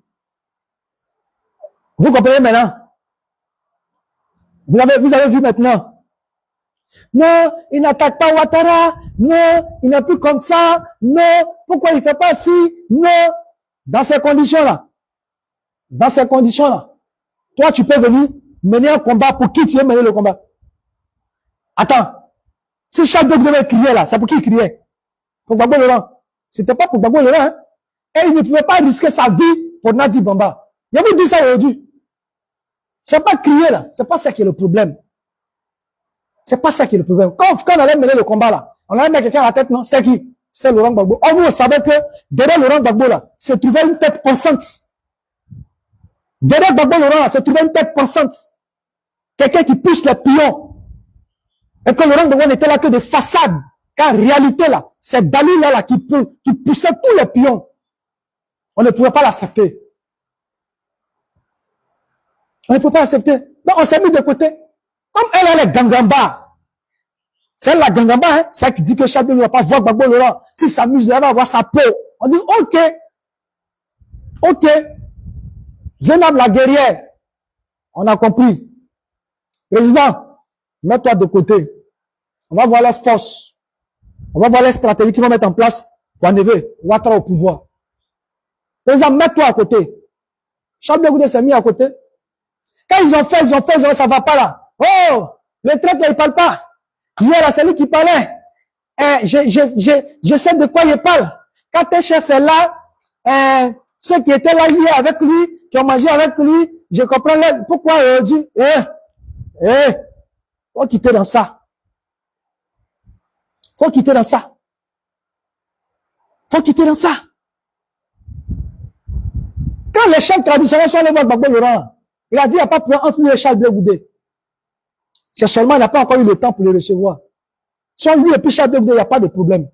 Vous comprenez maintenant? Vous avez vu maintenant? Non, il n'attaque pas Ouattara. Non, il n'est plus comme ça. Non, pourquoi il ne fait pas ci? Non. Dans ces conditions-là. Dans ces conditions-là. Toi, tu peux venir mener un combat. Pour qui tu veux mener le combat? Attends. Si Charles Blé Goudé criait là, c'est pour qui il criait? Pour Gbagbo Laurent. C'était pas pour Gbagbo Laurent, hein? Et il ne pouvait pas risquer sa vie pour Nadi Bamba. Je vous dis ça aujourd'hui. C'est pas crier là. C'est pas ça qui est le problème. C'est pas ça qui est le problème. Quand on allait mener le combat là, on allait mettre quelqu'un à la tête, non? C'était qui? C'était Laurent Gbagbo. Or, nous, on savait que derrière Laurent Gbagbo là, se trouvait une tête pensante. Derrière Gbagbo Laurent là, se trouvait une tête pensante. Quelqu'un qui pousse les pions. Et que Laurent Gbagbo n'était là que des façades. Car en réalité là, c'est Dali là qui poussait tous les pions. On ne pouvait pas l'accepter. On ne peut pas l'accepter. Donc on s'est mis de côté. Comme elle est Gangamba. C'est la Gangamba, hein, c'est elle qui dit que chacun ne va pas voir Gbagbo Laurent. S'il s'amuse, il va voir sa peau. On dit, ok. Ok. Zenab la guerrière. On a compris. Président, mets-toi de côté. On va voir les forces. On va voir les stratégies qu'ils vont mettre en place pour enlever Ouattara au pouvoir. Président, mets-toi à côté. Charles Blé Goudé s'est mis à côté. Quand ils ont fait, ça va pas là. Oh, le traître là, il parle pas. Hier, là, c'est lui qui parlait. Je sais de quoi il parle. Quand tes chefs est là, ceux qui étaient là hier avec lui, qui ont mangé avec lui, je comprends pourquoi aujourd'hui, faut quitter dans ça. Faut quitter dans ça. Faut quitter dans ça. Quand les chefs traditionnels sont allés voir Gbagbo Laurent, il a dit, il n'y a pas de problème entre lui et Charles Blé Goudé. C'est seulement, il n'a pas encore eu le temps pour le recevoir. Soit lui et puis Charles Blé Goudé, il n'y a pas de problème.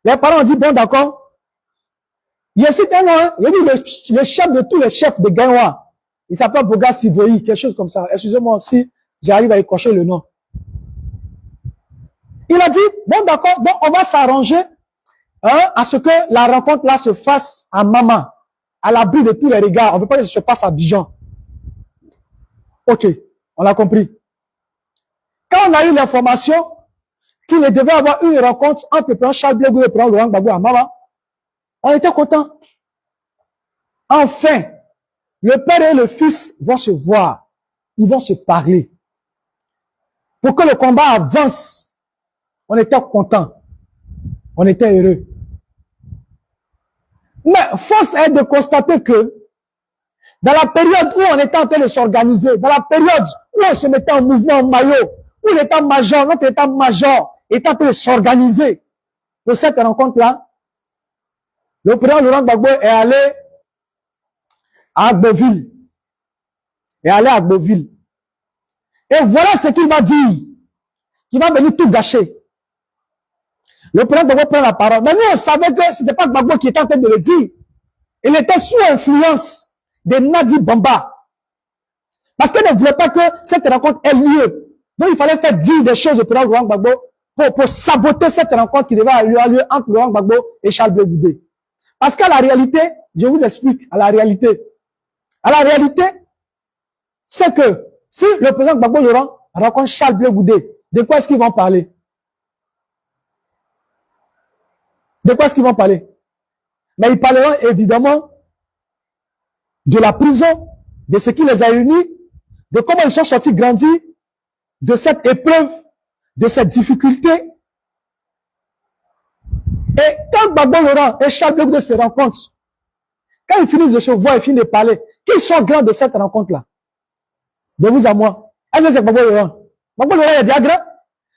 Les parents ont dit, bon, d'accord. Il y a un nom, hein. Il a dit, le chef de tous les chefs de Gaïwa. Il s'appelle Boga Sivoyi, quelque chose comme ça. Excusez-moi si j'arrive à écorcher le nom. Il a dit, bon, d'accord, donc on va s'arranger, hein, à ce que la rencontre là se fasse à Mama, à l'abri de tous les regards. On ne veut pas que ça se passe à Abidjan. Ok, on l'a compris. Quand on a eu l'information qu'il devait avoir une rencontre entre le président Charles Blé Goudé et le président Laurent Gbagbo à Mawa, on était contents. Enfin, le père et le fils vont se voir. Ils vont se parler. Pour que le combat avance, on était contents. On était heureux. Mais force est de constater que dans la période où on était en train de s'organiser, dans la période où on se mettait en mouvement en maillot, où l'état-major, notre état-major est en train de s'organiser pour cette rencontre-là, le président Laurent Gbagbo est allé à Agboville. Et voilà ce qu'il va dire. Qu'il va venir tout gâcher. Le président Gbagbo prend la parole. Mais nous, on savait que ce n'était pas Gbagbo qui était en train de le dire. Il était sous influence de Nadi Bamba. Parce qu'il ne voulait pas que cette rencontre ait lieu. Donc, il fallait faire dire des choses au président Laurent Gbagbo pour saboter cette rencontre qui devait avoir lieu entre Laurent Gbagbo et Charles Blé Goudé. Parce qu'à la réalité, je vous explique, à la réalité, c'est que si le président Gbagbo Laurent rencontre Charles Blé Goudé, de quoi est-ce qu'ils vont parler? De quoi est-ce qu'ils vont parler? Mais ils parleront évidemment de la prison, de ce qui les a unis, de comment ils sont sortis grandis, de cette épreuve, de cette difficulté. Et quand Gbagbo Laurent et Charles Blé Goudé se rencontrent, quand ils finissent de se voir et finissent de parler, qui sont grands de cette rencontre-là? De vous à moi. Est-ce que c'est Gbagbo Laurent? Gbagbo Laurent est déjà grand.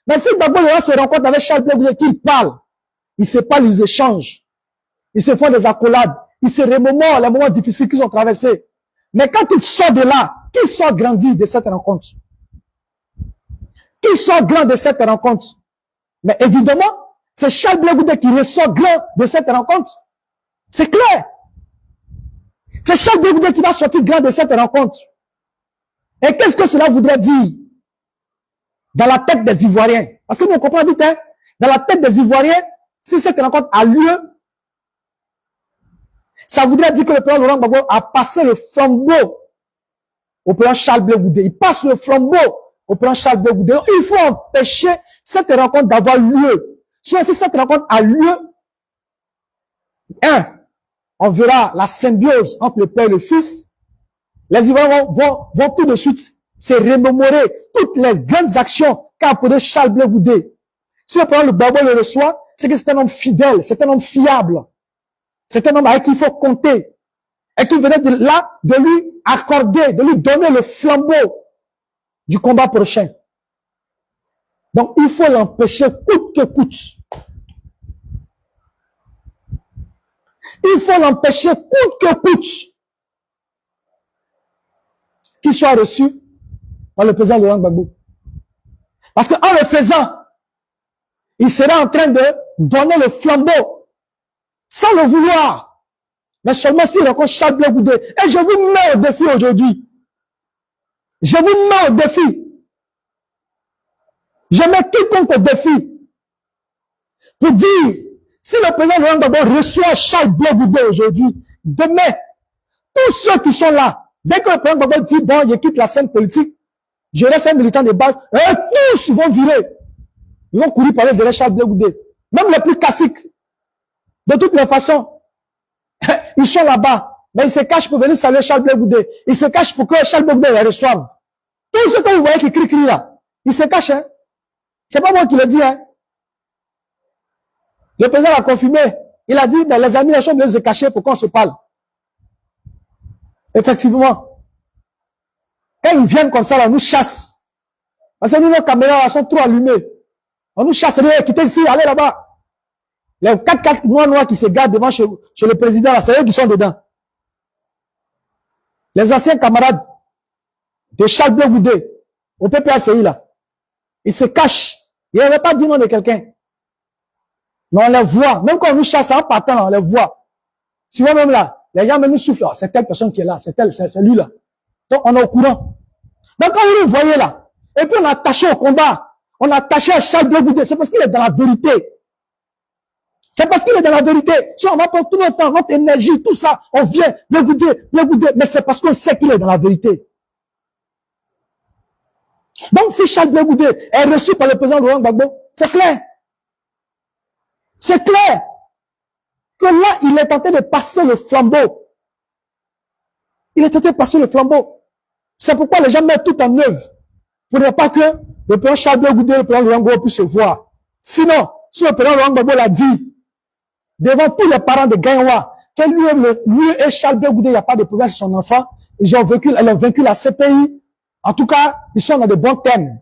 Mais si Gbagbo Laurent se rencontre avec Charles Blé Goudé, qu'ils parlent, ils se parlent, ils échangent. Ils se font des accolades. Ils se remémorent les moments difficiles qu'ils ont traversés. Mais quand ils sortent de là, qui sont grandis de cette rencontre? Qui sont grands de cette rencontre? Mais évidemment, c'est Charles Blé Goudé qui ressort grand de cette rencontre. C'est clair. C'est Charles Blé Goudé qui va sortir grand de cette rencontre. Et qu'est-ce que cela voudrait dire dans la tête des Ivoiriens? Parce que nous, on comprend vite, hein? Dans la tête des Ivoiriens, si cette rencontre a lieu, ça voudrait dire que le président Laurent Gbagbo a passé le flambeau au président Charles Blé Goudé. Il passe le flambeau au président Charles Blé Goudé. Il faut empêcher cette rencontre d'avoir lieu. Si cette rencontre a lieu, on verra la symbiose entre le père et le fils. Les Ivoiriens vont tout de suite se remémorer toutes les grandes actions qu'a posé Charles Blé Goudé. Si le président Gbagbo le reçoit, c'est que c'est un homme fidèle, c'est un homme fiable. C'est un homme avec qui il faut compter. Et qui venait de là, de lui accorder, de lui donner le flambeau du combat prochain. Donc, il faut l'empêcher coûte que coûte. Il faut l'empêcher coûte que coûte qu'il soit reçu par le président Laurent Gbagbo. Parce qu'en le faisant, il sera en train de donner le flambeau sans le vouloir. Mais seulement s'il rencontre Charles Blé Goudé. Et je vous mets au défi aujourd'hui. Je vous mets au défi. Je mets quiconque au défi. Pour dire, si le président Laurent Gbagbo reçoit Charles Blé Goudé aujourd'hui, demain, tous ceux qui sont là, dès que le président Gbagbo dit, bon, je quitte la scène politique, je reste un militant de base, et tous vont virer. Ils vont courir parler derrière Charles Blé Goudé. Même les plus classiques. De toutes les façons, ils sont là-bas. Mais ils se cachent pour venir saluer Charles Blé Goudé. Ils se cachent pour que Charles Blé Goudé les reçoive. Tous ceux que vous voyez qui crient là, ils se cachent. Hein. C'est pas moi qui le dis. Hein. Le président l'a confirmé. Il a dit, ben, les amis, les choses doivent se cacher pour qu'on se parle. Effectivement. Quand ils viennent comme ça, là, on nous chasse. Parce que nous, nos caméras sont trop allumées. On nous chasse. Quittez ici, allez là-bas. Les 4 noirs qui se gardent devant chez le président, c'est eux qui sont dedans. Les anciens camarades de Charles Blé Goudé, au PPACI là, ils se cachent. Ils n'avaient pas dit nom de quelqu'un. Mais on les voit. Même quand on nous chasse en partant, on les voit. Si vous même là, les gens même nous soufflent. C'est telle personne qui est là, c'est lui là. Donc on est au courant. Donc quand vous le voyez là, et puis on a attaché au combat, on a attaché à Charles Blé Goudé, c'est parce qu'il est dans la vérité. C'est parce qu'il est dans la vérité. Si on va prendre tout notre temps, notre énergie, tout ça, on vient le goûter, mais c'est parce qu'on sait qu'il est dans la vérité. Donc, si Charles Blé Goudé est reçu par le président Laurent Gbagbo, c'est clair. C'est clair que là, il est en train de passer le flambeau. Il est en train de passer le flambeau. C'est pourquoi les gens mettent tout en œuvre pour ne pas que le président Charles Blé Goudé et le président Laurent Gbagbo puissent se voir. Sinon, si le président Laurent Gbagbo l'a dit, devant tous les parents de Gaïwa, que lui et Charles Blé Goudé, il n'y a pas de problème sur son enfant, ils ont vaincu la CPI. En tout cas, ils sont dans de bons termes.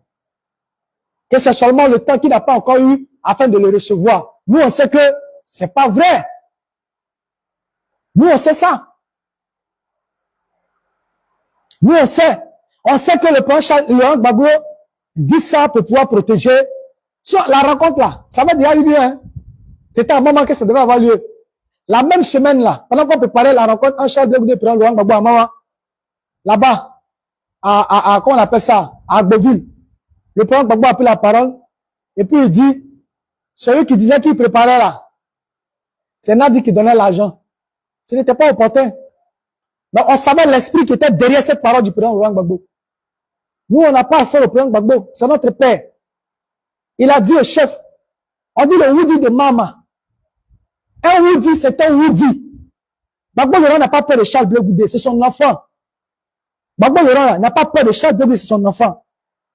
Que c'est seulement le temps qu'il n'a pas encore eu afin de le recevoir. Nous, on sait que c'est pas vrai. Nous, on sait ça. Nous, on sait. On sait que le président Laurent Gbagbo dit ça pour pouvoir protéger. Sur la rencontre là, ça va déjà eu lieu, hein. C'était un moment que ça devait avoir lieu. La même semaine là, pendant qu'on préparait la rencontre en charge de président Laurent Gbagbo à Mawa, là-bas, comment on appelle ça, à Beauville. Le président Gbagbo a pris la parole, et puis il dit, celui qui disait qu'il préparait là, c'est Nadi qui donnait l'argent. Ce n'était pas opportun. Donc on savait l'esprit qui était derrière cette parole du président Laurent Gbagbo. Nous, on n'a pas affaire au président Gbagbo, c'est notre père. Il a dit au chef, on dit le Woody de Mama. Un Woody, c'est un Woody. Gbagbo Laurent n'a pas peur de Charles Blé Goudé, c'est son enfant. Gbagbo Laurent n'a pas peur de Charles Blé Goudé, c'est son enfant.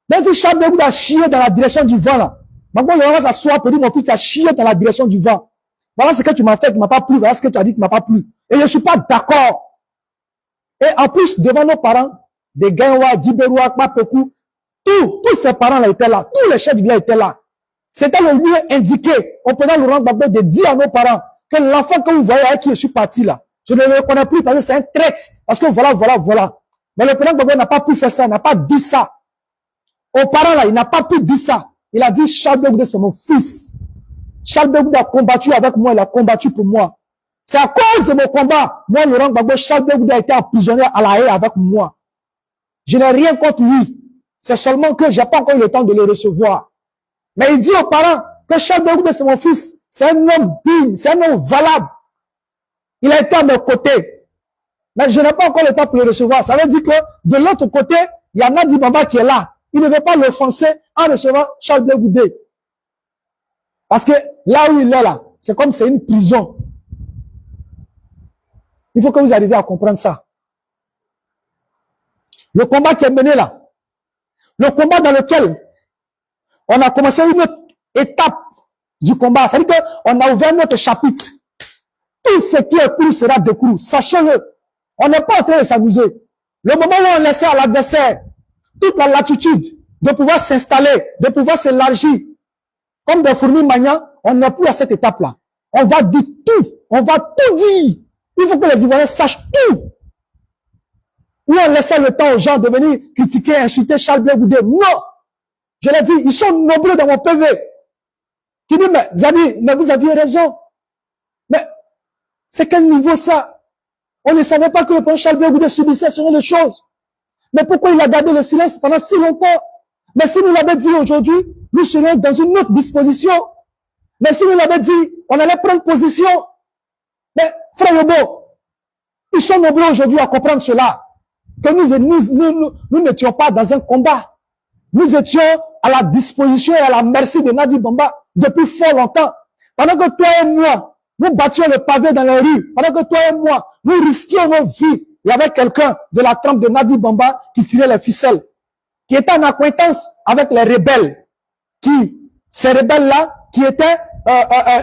Même si Charles Blé Goudé a chié dans la direction du vent, là, Gbagbo Laurent va s'asseoir pour dire, mon fils a chié dans la direction du vent. Voilà ce que tu m'as fait qui m'a pas plu, voilà ce que tu as dit qui m'a pas plu. Et je suis pas d'accord. Et en plus, devant nos parents, des Gaïwa, Guibéroua, Mapekou, tous ces parents-là étaient là, tous les chefs du village étaient là. C'était le lieu indiqué au président Laurent Gbagbo de dire à nos parents que l'enfant que vous voyez avec qui je suis parti là, je ne le reconnais plus parce que c'est un traître, parce que voilà. Mais le président Gbagbo n'a pas pu faire ça, n'a pas dit ça. Aux parents là, il n'a pas pu dire ça. Il a dit, Charles Blé Goudé, c'est mon fils. Charles Blé Goudé a combattu avec moi, il a combattu pour moi. C'est à cause de mon combat, moi, Laurent Gbagbo, Charles Blé Goudé a été emprisonné à la haie avec moi. Je n'ai rien contre lui. C'est seulement que j'ai pas encore eu le temps de le recevoir. Mais il dit aux parents que Charles Blé Goudé, c'est mon fils. C'est un homme digne, c'est un homme valable. Il a été à mes côtés. Mais je n'ai pas encore le temps pour le recevoir. Ça veut dire que de l'autre côté, il y a Nadi Bamba qui est là. Il ne veut pas l'offenser en recevant Charles Blé Goudé. Parce que là où il est là, c'est comme c'est une prison. Il faut que vous arriviez à comprendre ça. Le combat qui est mené là, le combat dans lequel on a commencé une autre étape du combat, ça veut dire qu'on a ouvert notre chapitre. Tout ce qui est couru sera découru. Sachez-le, on n'est pas en train de s'amuser. Le moment où on laissait à l'adversaire toute la latitude de pouvoir s'installer, de pouvoir s'élargir, comme des fourmis maniant, on n'est plus à cette étape-là. On va dire tout, on va tout dire. Il faut que les Ivoiriens sachent tout. Où on laissait le temps aux gens de venir critiquer, insulter Charles Blé Goudé. Non! Je l'ai dit, ils sont nombreux dans mon PV. Qui dit, mais Zadi, mais vous aviez raison. Mais c'est quel niveau ça? On ne savait pas que le président Charles Blé Goudé subissait ce genre de choses. Mais pourquoi il a gardé le silence pendant si longtemps? Mais si nous l'avait dit aujourd'hui, nous serions dans une autre disposition. Mais si nous l'avait dit, on allait prendre position. Mais frère Yobo, ils sont nombreux aujourd'hui à comprendre cela. Que nous n'étions pas dans un combat. Nous étions à la disposition et à la merci de Nadi Bamba depuis fort longtemps. Pendant que toi et moi, nous battions le pavé dans les rues. Pendant que toi et moi, nous risquions nos vies. Il y avait quelqu'un de la trempe de Nadi Bamba qui tirait les ficelles, qui était en acquaintance avec les rebelles, ces rebelles-là, qui étaient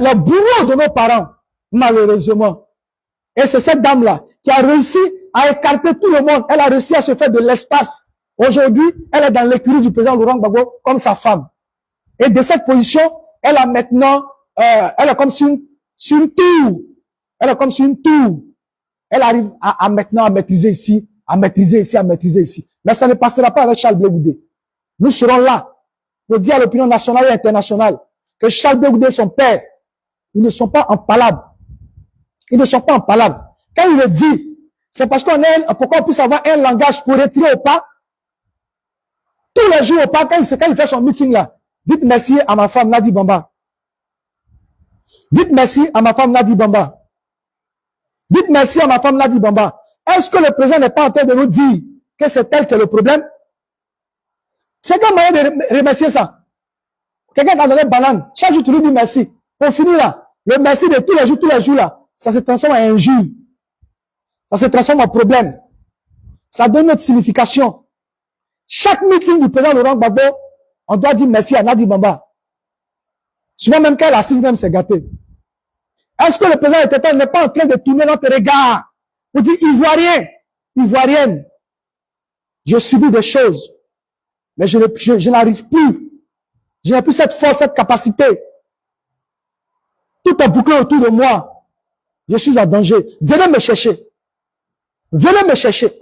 les bourreaux de nos parents, malheureusement. Et c'est cette dame-là qui a réussi à écarter tout le monde. Elle a réussi à se faire de l'espace. Aujourd'hui, elle est dans l'écurie du président Laurent Gbagbo comme sa femme. Et de cette position, elle a maintenant, elle est comme sur une tour. Elle est comme sur une tour. Elle arrive à maintenant à maîtriser ici, à maîtriser ici, à maîtriser ici. Mais ça ne passera pas avec Charles Blé Goudé. Nous serons là pour dire à l'opinion nationale et internationale que Charles Blé Goudé et son père, ils ne sont pas en palabre. Ils ne sont pas en palabre. Quand il le dit, c'est parce pourquoi on puisse avoir un langage pour retirer au pas. Tous les jours au pas, quand il fait son meeting là, dites merci à ma femme Nadi Bamba. Dites merci à ma femme Nadi Bamba. Dites merci à ma femme Nadi Bamba. Est-ce que le président n'est pas en train de nous dire que c'est elle qui est le problème? C'est quel moyen de remercier ça? Quelqu'un t'a donné banane. Chaque jour, tu lui dis merci. Pour finir là, le merci de tous les jours là, ça se transforme en injure. Ça se transforme en problème. Ça donne notre signification. Chaque meeting du président Laurent Gbagbo, on doit dire merci à Nadi Bamba. Souvent même quand elle assise, même c'est gâté. Est-ce que le président Tété n'est pas en train de tourner notre regard pour dire Ivoirien, Ivoirienne, je subis des choses, mais je n'arrive plus. Je n'ai plus cette force, cette capacité. Tout est bouclé autour de moi. Je suis en danger. Venez me chercher. Venez me chercher.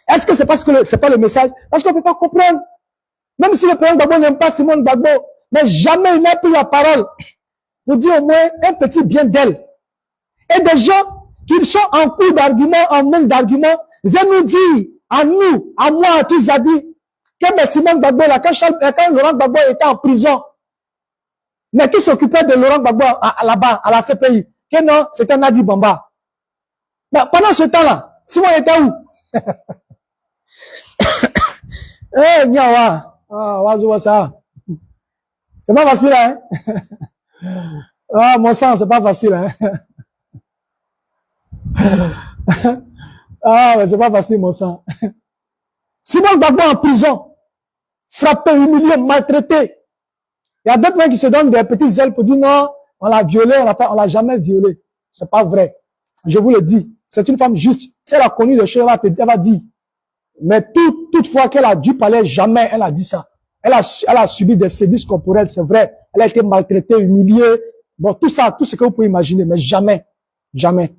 Est-ce que c'est parce que c'est pas le message? Parce qu'on ne peut pas comprendre. Même si le président Gbagbo n'aime pas Simone Gbagbo, mais jamais il n'a pris la parole pour dire au moins un petit bien d'elle. Et des gens qui sont en cours d'arguments, en manque d'arguments, viennent nous dire, à nous, à moi, à tous Zadi, que Simone Gbagbo, là, quand Laurent Gbagbo était en prison, mais qui s'occupait de Laurent Gbagbo là-bas, à la CPI, que non, c'était Nadi Bamba. Mais pendant ce temps-là, Simone était où? Eh, Nyawa, ça. C'est pas facile, hein? Ah, mon sang, c'est pas facile, hein? Ah, mais c'est pas facile, mon sang. Simone Gbagbo en prison, frappé, humilié, maltraité. Il y a d'autres mecs qui se donnent des petites ailes pour dire non, on l'a violé, on l'a jamais violé. C'est pas vrai. Je vous le dis. C'est une femme juste. Si elle a connu des choses, elle va dire. Mais toutefois qu'elle a dû parler, jamais elle a dit ça. Elle a subi des sévices corporels, c'est vrai. Elle a été maltraitée, humiliée. Bon, tout ça, tout ce que vous pouvez imaginer, mais jamais. Jamais.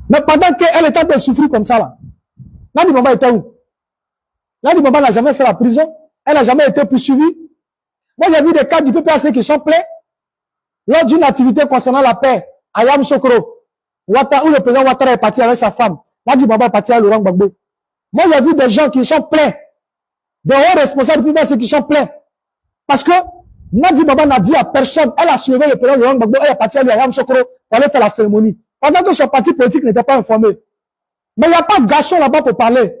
Mais pendant qu'elle était en train de souffrir comme ça, là, Nadi Bamba était où? Nadi Bamba n'a jamais fait la prison. Elle n'a jamais été poursuivie. Moi, j'ai vu des cas du PPAC qui sont pleins lors d'une activité concernant la paix à Yamoussoukro, où le président Ouattara est parti avec sa femme. Nadi Bamba est parti à Laurent Gbagbo. Moi, j'ai vu des gens qui sont pleins, des hauts responsables du PPAC qui sont pleins. Parce que Nadi Bamba n'a dit à personne, elle a soulevé le président Laurent Gbagbo, elle est partie à Yamoussoukro pour aller faire la cérémonie. Pendant que son parti politique n'était pas informé. Mais il n'y a pas de garçon là-bas pour parler.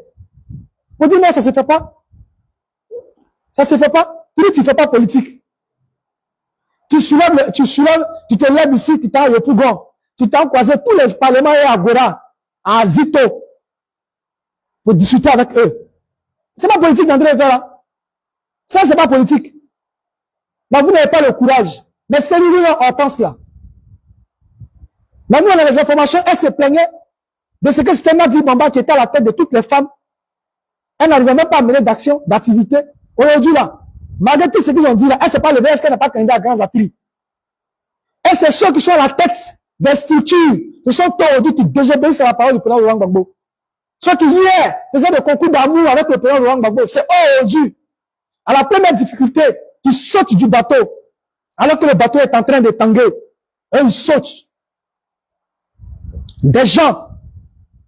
Pour dire non, ça se fait pas. Ça se fait pas. Tu ne fais pas politique. Tu te lèves ici, tu t'en au Pougon. Tu t'en croisé tous les parlements et à Gora, à Zito, pour discuter avec eux. C'est pas politique d'André Vera. Ça, c'est pas politique. Mais vous n'avez pas le courage. Mais c'est lui, on pense là. Mais nous, on a les informations, elle se plaignait de ce que c'était Nadi Bamba qui était à la tête de toutes les femmes. Elle n'arrivait même pas à mener d'action, d'activité. Aujourd'hui, là, malgré tout ce qu'ils ont dit là, elle s'est pas levée, est-ce qu'elle n'a pas candidat à grands appuis? Et c'est ceux qui sont à la tête des structures, ce sont aujourd'hui qui désobéissent à la parole du président Laurent Gbagbo. Ceux qui hier faisaient des concours d'amour avec le président Laurent Gbagbo, c'est aujourd'hui, à la première difficulté, qui sautent du bateau, alors que le bateau est en train de tanguer. Et ils sautent. Des gens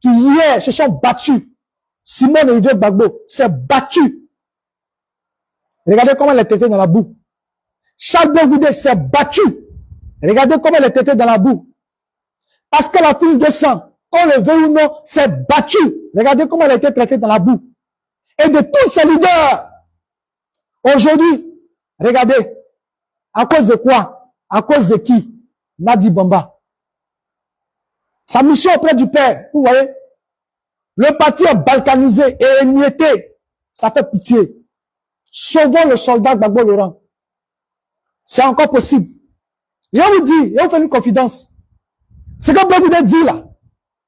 qui hier se sont battus. Simone Olivier Gbagbo s'est battu. Regardez comment elle est traitée dans la boue. Charles Blegoudé s'est battu. Regardez comment elle est traitée dans la boue. Parce que la fille de sang, qu'on le veut ou non, s'est battue. Regardez comment elle a été traitée dans la boue. Et de tous ces leaders, aujourd'hui, regardez, à cause de quoi? À cause de qui? Nadi Bamba. Sa mission auprès du Père, vous voyez, le parti est balkanisé et émietté. Ça fait pitié. Sauvons le soldat Gbagbo Laurent. C'est encore possible. Et on vous dit, et on fait une confidence. Ce que Blegoudé dit là,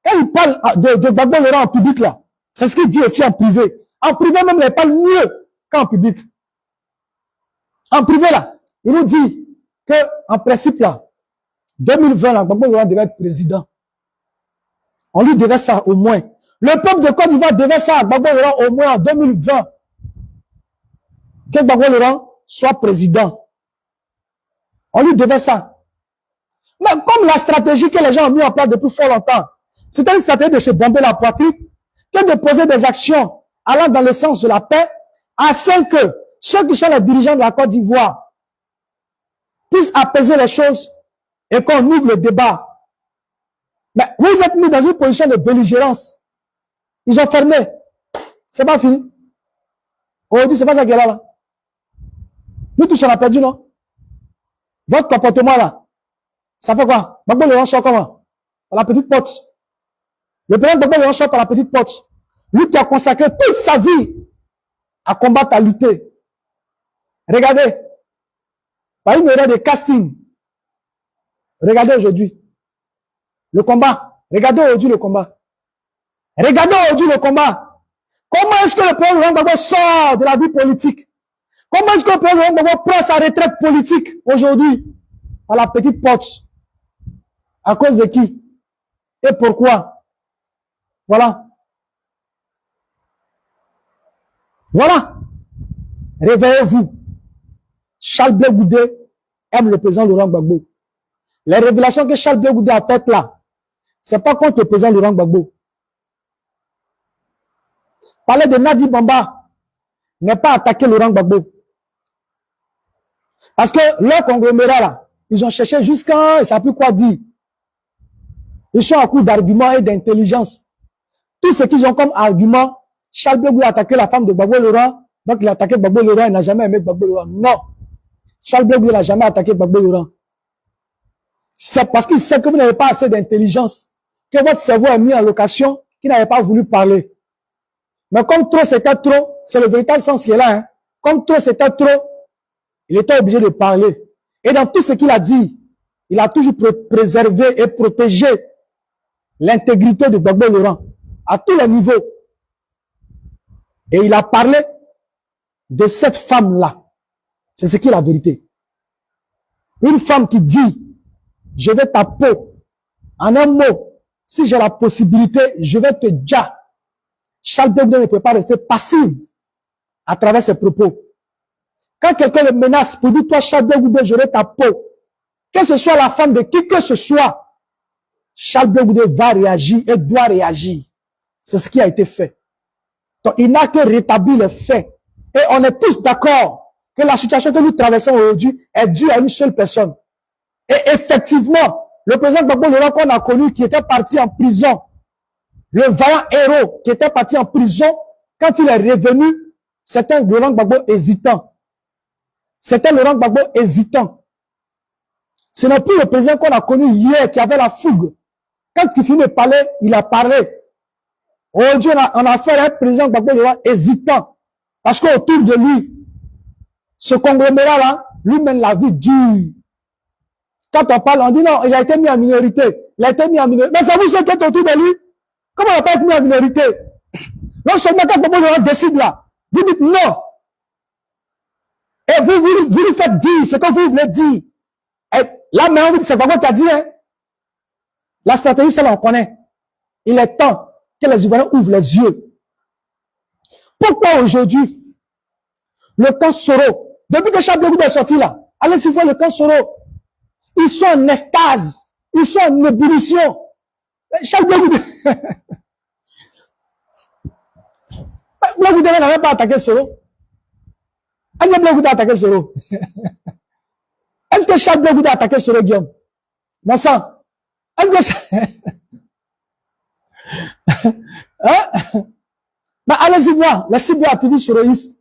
quand il parle de Gbagbo Laurent en public là, c'est ce qu'il dit aussi en privé. En privé même, il parle mieux qu'en public. En privé là, il nous dit que, en principe là, 2020 là, Gbagbo Laurent devait être président. On lui devait ça au moins. Le peuple de Côte d'Ivoire devait ça à Gbagbo Laurent au moins en 2020. Que Gbagbo Laurent soit président. On lui devait ça. Mais comme la stratégie que les gens ont mis en place depuis fort longtemps, c'était une stratégie de se bomber la poitrine, que de poser des actions allant dans le sens de la paix, afin que ceux qui sont les dirigeants de la Côte d'Ivoire puisse apaiser les choses et qu'on ouvre le débat. Mais vous êtes mis dans une position de belligérance. Ils ont fermé. C'est pas fini. Aujourd'hui, c'est pas ça qui est là. Nous tous, on a perdu, non? Votre comportement là, ça fait quoi? Gbagbo Laurent sort comment? Par la petite porte. Le président Gbagbo Laurent sort par la petite porte. Lui qui a consacré toute sa vie à combattre, à lutter. Regardez. Par une erreur de casting. Regardez aujourd'hui. Le combat. Regardez aujourd'hui le combat. Regardez aujourd'hui le combat. Comment est-ce que le président Laurent Gbagbo sort de la vie politique? Comment est-ce que le président Laurent Gbagbo prend sa retraite politique aujourd'hui? Par la petite porte. À cause de qui? Et pourquoi? Voilà. Voilà. Réveillez-vous. Charles Blé Goudé aime le président Laurent Gbagbo. Les révélations que Charles Blé Goudé a faites là, c'est pas contre le président Laurent Gbagbo. Parler de Nadi Bamba n'est pas attaquer Laurent Gbagbo. Parce que leur conglomérat là, ils ont cherché jusqu'à, ils ne savent plus quoi dire. Ils sont à coup d'arguments et d'intelligence. Tout ce qu'ils ont comme argument, Charles Blé Goudé a attaqué la femme de Gbagbo Laurent, donc il a attaqué Gbagbo Laurent, il n'a jamais aimé Gbagbo Laurent. Non. Charles Blé Goudé n'a jamais attaqué Gbagbo Laurent. C'est parce qu'il sait que vous n'avez pas assez d'intelligence, que votre cerveau est mis en location, qu'il n'avait pas voulu parler. Mais comme trop c'était trop, c'est le véritable sens qui est là, hein. Comme trop c'était trop, il était obligé de parler. Et dans tout ce qu'il a dit, il a toujours préservé et protégé l'intégrité de Gbagbo Laurent à tous les niveaux. Et il a parlé de cette femme-là. C'est ce qui est la vérité. Une femme qui dit, je vais ta peau. En un mot, si j'ai la possibilité, je vais te dire. Charles Blé Goudé ne peut pas rester passif à travers ses propos. Quand quelqu'un le menace pour dire, toi, Charles Blé Goudé, j'aurai ta peau, que ce soit la femme de qui que ce soit, Charles Blé Goudé va réagir et doit réagir. C'est ce qui a été fait. Donc, il n'a que rétabli les faits. Et on est tous d'accord que la situation que nous traversons aujourd'hui est due à une seule personne. Et effectivement, le président Gbagbo Laurent qu'on a connu, qui était parti en prison, le vaillant héros qui était parti en prison, quand il est revenu, c'était un Laurent Gbagbo hésitant. C'était Laurent Gbagbo hésitant. Ce n'est plus le président qu'on a connu hier qui avait la fougue. Quand il finit de parler, il a parlé. Aujourd'hui, on a fait un président Gbagbo Laurent hésitant. Parce qu'autour de lui, ce conglomérat-là, lui mène la vie dure. Quand on parle, on dit non, il a été mis en minorité. Il a été mis en minorité. Mais ça vous ce qui est autour de lui? Comment il n'a pas été mis en minorité? Non seulement quand Gbagbo Laurent décide là, vous dites non. Et vous lui faites dire ce que vous voulez dire. Et là, maintenant, vous dites c'est Gbagbo qui a dit, hein. La stratégie, ça, on connaît. Il est temps que les Ivoiriens ouvrent les yeux. Pourquoi aujourd'hui, le camp Soro, depuis que Charles Blé Goudé est sorti là, allez voir le camp Soro, ils sont en extase, ils sont en ébullition. Charles Blé Goudé, Blé Goudé n'a même pas attaqué Soro. Est-ce que Blé Goudé a attaqué Soro? Est-ce que Charles Blé Goudé a attaqué Soro, Guillaume? Mon sang. Est-ce que... hein? Mais allez-y voir, les cibles activistes soroïstes.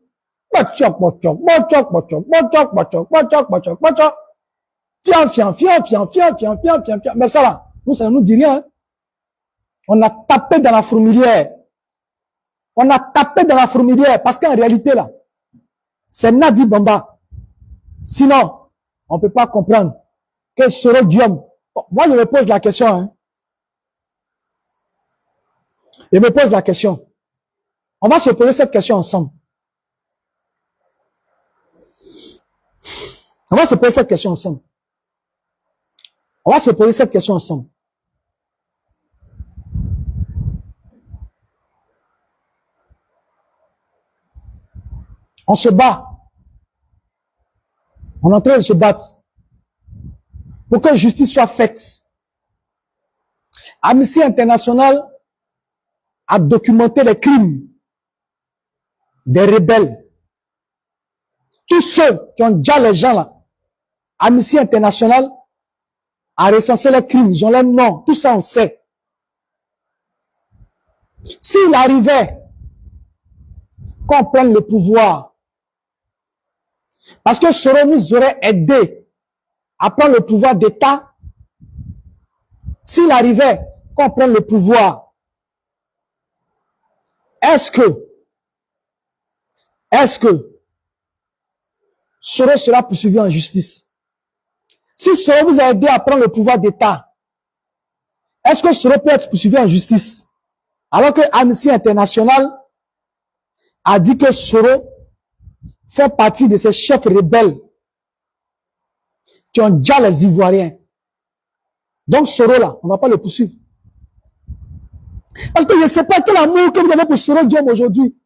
Mais ça là, nous, ça ne nous dit rien. Hein? On a tapé dans la fourmilière. On a tapé dans la fourmilière parce qu'en réalité là, c'est Nadi Bamba. Sinon, on ne peut pas comprendre que Soro Guillaume. Bon, moi, je me pose la question. Hein. Je me pose la question. On va se poser cette question ensemble. On va se poser cette question ensemble. On va se poser cette question ensemble. On se bat. On est en train de se battre pour que justice soit faite. Amnesty International a documenté les crimes des rebelles. Tous ceux qui ont déjà les gens là, Amnesty International a recensé les crimes, ils ont leur nom, tout ça on sait. S'il arrivait qu'on prenne le pouvoir, parce que Soro nous aurait aidé à prendre le pouvoir d'État, s'il arrivait qu'on prenne le pouvoir, est-ce que Soro sera poursuivi en justice? Si Soro vous a aidé à prendre le pouvoir d'État, est-ce que Soro peut être poursuivi en justice? Alors que Amnesty International a dit que Soro fait partie de ces chefs rebelles qui ont déjà les Ivoiriens. Donc Soro là, on ne va pas le poursuivre. Parce que je ne sais pas quel amour que vous avez pour Soro Guillaume aujourd'hui.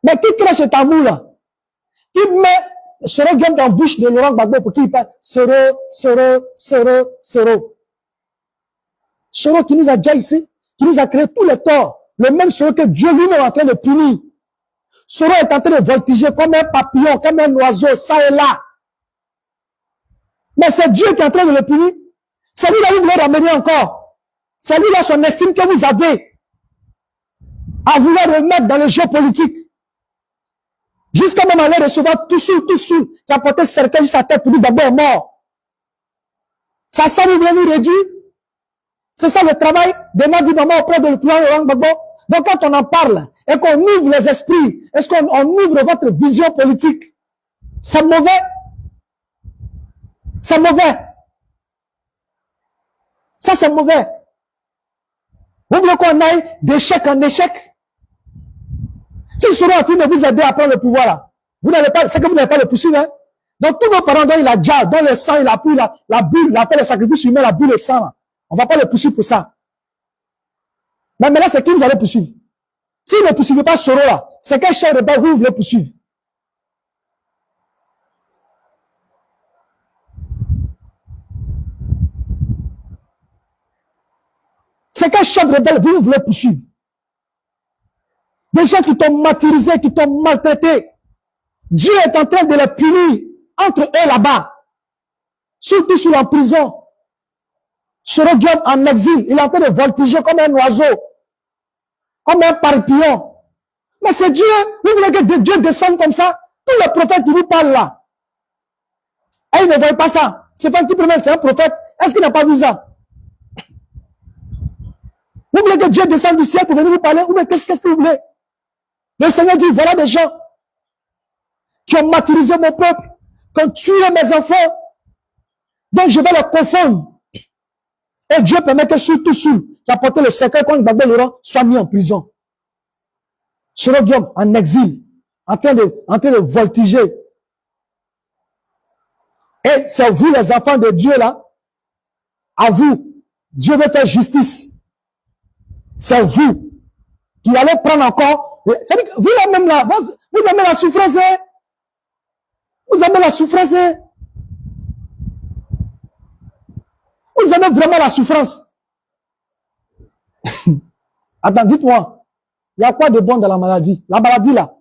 Mais qui crée cet amour-là? Qui met Soro Guillaume dans la bouche de Laurent Gbagbo pour qu'il parle Soro, Soro, Soro, Soro. Soro qui nous a déjà ici, qui nous a créé tous les torts. Le même Soro que Dieu lui-même est en train de punir. Soro est en train de voltiger comme un papillon, comme un oiseau, ça et là. Mais c'est Dieu qui est en train de le punir. C'est lui-là qui voulait ramener encore. C'est lui-là son estime que vous avez à vouloir remettre dans le jeu politique. Jusqu'à même aller recevoir tout sous, qui a porté ce cercueil sur sa tête pour dire d'abord mort. Ça, vous voulez nous réduire? C'est ça le travail de Nadi Bamba auprès de Laurent Gbagbo. Donc quand on en parle et qu'on ouvre les esprits, est-ce qu'on ouvre votre vision politique? C'est mauvais. C'est mauvais. Ça c'est mauvais. Vous voulez qu'on aille d'échec en échec? Si Soro a fini de vous aider à prendre le pouvoir là, vous n'allez pas, c'est que vous n'allez pas le poursuivre, hein? Donc tous nos parents dont il a déjà, dont le sang, il a pris la bulle, il a fait le sacrifice humain, la bulle et le sang là. On va pas le poursuivre pour ça. Mais là, c'est qui vous allez poursuivre? Si vous ne poursuivez pas Soro là, c'est quel chef rebelle vous voulez poursuivre? C'est quel chef rebelle vous voulez poursuivre? Des gens qui t'ont martyrisé, qui t'ont maltraité. Dieu est en train de les punir entre eux là-bas. Surtout sous la prison. Soro Guillaume en exil, il est en train de voltiger comme un oiseau. Comme un papillon. Mais c'est Dieu. Vous voulez que Dieu descende comme ça? Tous les prophètes qui vous parlent là. Et ils ne voient pas ça. C'est pas un petit problème, c'est un prophète. Est-ce qu'il n'a pas vu ça? Vous voulez que Dieu descende du ciel pour venir vous parler? Ou bien qu'est-ce que vous voulez? Le Seigneur dit, voilà des gens qui ont martyrisé mon peuple, qui ont tué mes enfants. Donc je vais les confondre. Et Dieu permet que qui a porté le cercueil contre Gbagbo Laurent soit mis en prison. Soro Guillaume en exil, en train de voltiger. Et c'est vous les enfants de Dieu là, à vous, Dieu veut faire justice. C'est vous qui allez prendre encore. C'est-à-dire que vous même là, vous aimez la souffrance, hein? Vous aimez la souffrance, hein? Vous aimez vraiment la souffrance. Attends, dites-moi, il y a quoi de bon dans la maladie? La maladie là,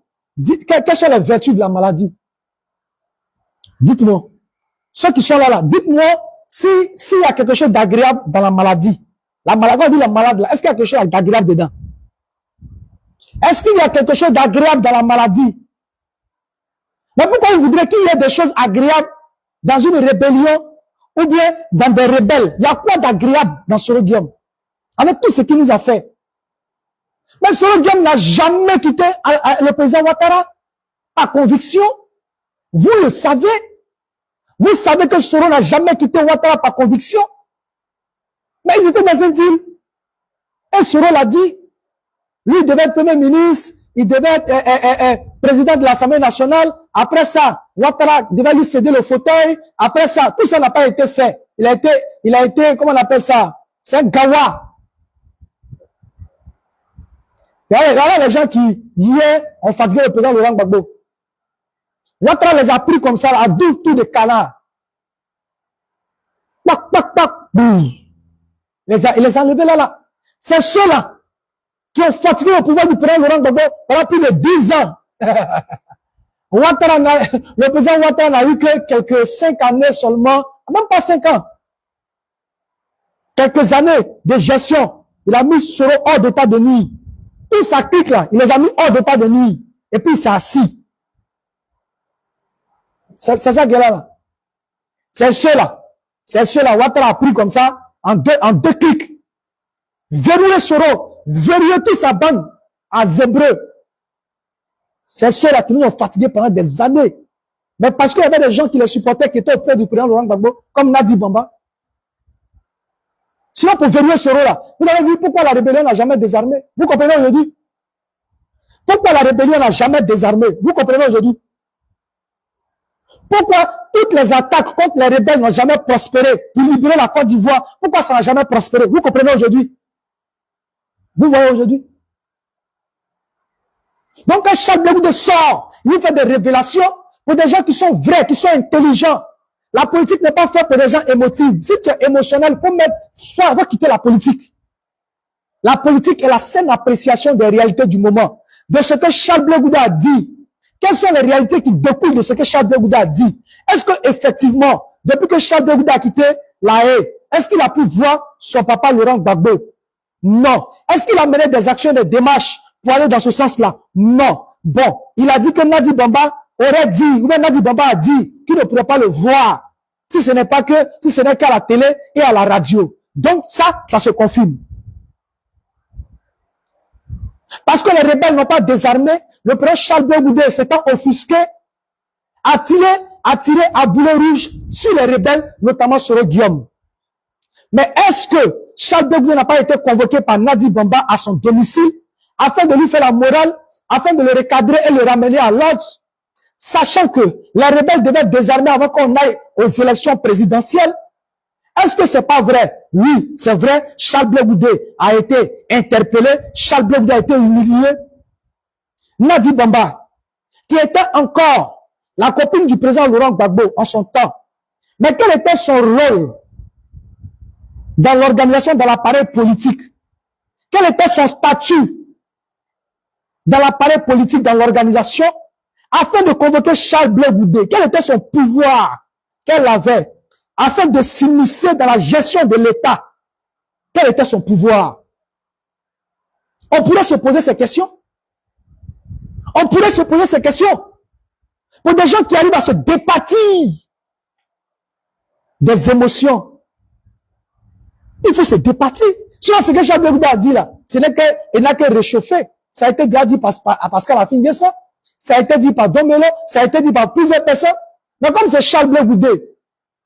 quelles sont les vertus de la maladie? Dites-moi. Ceux qui sont là, dites-moi s'il y a quelque chose d'agréable dans la maladie. La maladie, quand on dit la malade là, est-ce qu'il y a quelque chose d'agréable dedans? Est-ce qu'il y a quelque chose d'agréable dans la maladie? Mais pourquoi vous voudrez qu'il y ait des choses agréables dans une rébellion ou bien dans des rebelles? Il y a quoi d'agréable dans Soro Guillaume? Avec tout ce qu'il nous a fait. Mais Soro Guillaume n'a jamais quitté le président Ouattara par conviction. Vous le savez. Vous savez que Soro n'a jamais quitté Ouattara par conviction. Mais ils étaient dans un deal. Et Soro l'a dit. Lui, il devait être Premier ministre. Il devait être président de l'Assemblée nationale. Après ça, Ouattara devait lui céder le fauteuil. Après ça, tout ça n'a pas été fait. Il a été, comment on appelle ça? C'est un gawa. Regardez les gens qui, hier, ont fatigué le président Laurent Gbagbo. Ouattara les a pris comme ça, à deux tours de canard. Pac, pac, pac, boum. Il les a enlevés là. C'est ceux-là qui ont fatigué le pouvoir du président Laurent Gbagbo pendant plus de 10 ans. Le président Ouattara n'a eu que quelques 5 années seulement, même pas 5 ans. Quelques années de gestion. Il a mis Soro hors d'état de nuire. Tout ça clique là, il les a mis hors d'état de nuire. Et puis il s'est assis. C'est ça qu'il y a là. C'est ceux-là. C'est ceux-là. Ouattara a pris comme ça, en deux clics. Verrouiller Soro, verrouiller toute sa bande à Zébreux. C'est ceux-là qui nous ont fatigués pendant des années. Mais parce qu'il y avait des gens qui les supportaient, qui étaient auprès du président Laurent Gbagbo, comme Nadi Bamba. Sinon, pour verrouiller Soro là, vous avez vu pourquoi la rébellion n'a jamais désarmé. Vous comprenez aujourd'hui? Pourquoi la rébellion n'a jamais désarmé? Vous comprenez aujourd'hui? Pourquoi toutes les attaques contre les rebelles n'ont jamais prospéré pour libérer la Côte d'Ivoire? Pourquoi ça n'a jamais prospéré? Vous comprenez aujourd'hui? Vous voyez aujourd'hui? Donc, quand Charles Blé Goudé sort, il fait des révélations pour des gens qui sont vrais, qui sont intelligents. La politique n'est pas faite pour des gens émotifs. Si tu es émotionnel, faut quitter la politique. La politique est la saine appréciation des réalités du moment. De ce que Charles Blé Goudé a dit. Quelles sont les réalités qui découlent de ce que Charles Blé Goudé a dit? Est-ce que effectivement, depuis que Charles Blé Goudé a quitté la haie, est-ce qu'il a pu voir son papa Laurent Gbagbo? Non. Est-ce qu'il a mené des actions, des démarches pour aller dans ce sens-là? Non. Bon, il a dit que Nadi Bamba aurait dit, ou bien Nadi Bamba a dit qu'il ne pourrait pas le voir si ce n'est qu'à la télé et à la radio. Donc ça se confirme. Parce que les rebelles n'ont pas désarmé, le président Charles Blé Goudé s'étant offusqué, a tiré à boulet rouge sur les rebelles, notamment sur Guillaume. Mais est-ce que Charles Blé Goudé n'a pas été convoqué par Nadi Bamba à son domicile afin de lui faire la morale, afin de le recadrer et le ramener à l'ordre, sachant que les rebelles devaient désarmer avant qu'on aille aux élections présidentielles? Est-ce que c'est pas vrai? Oui, c'est vrai. Charles Blé Goudé a été interpellé. Charles Blé Goudé a été humilié. Nadi Bamba, qui était encore la copine du président Laurent Gbagbo en son temps. Mais quel était son rôle dans l'organisation de l'appareil politique? Quel était son statut dans l'appareil politique, dans l'organisation, afin de convoquer Charles Blé Goudé? Quel était son pouvoir qu'elle avait afin de s'immiscer dans la gestion de l'État? Quel était son pouvoir? On pourrait se poser ces questions. On pourrait se poser ces questions. Pour des gens qui arrivent à se départir des émotions, il faut se départir. Sinon, ce que Charles Blé Goudé a dit là, il n'a que réchauffé. Ça a été déjà dit par Pascal Afingessa. Ça a été dit par Domelo. Ça a été dit par plusieurs personnes. Mais comme c'est Charles Blé Goudé,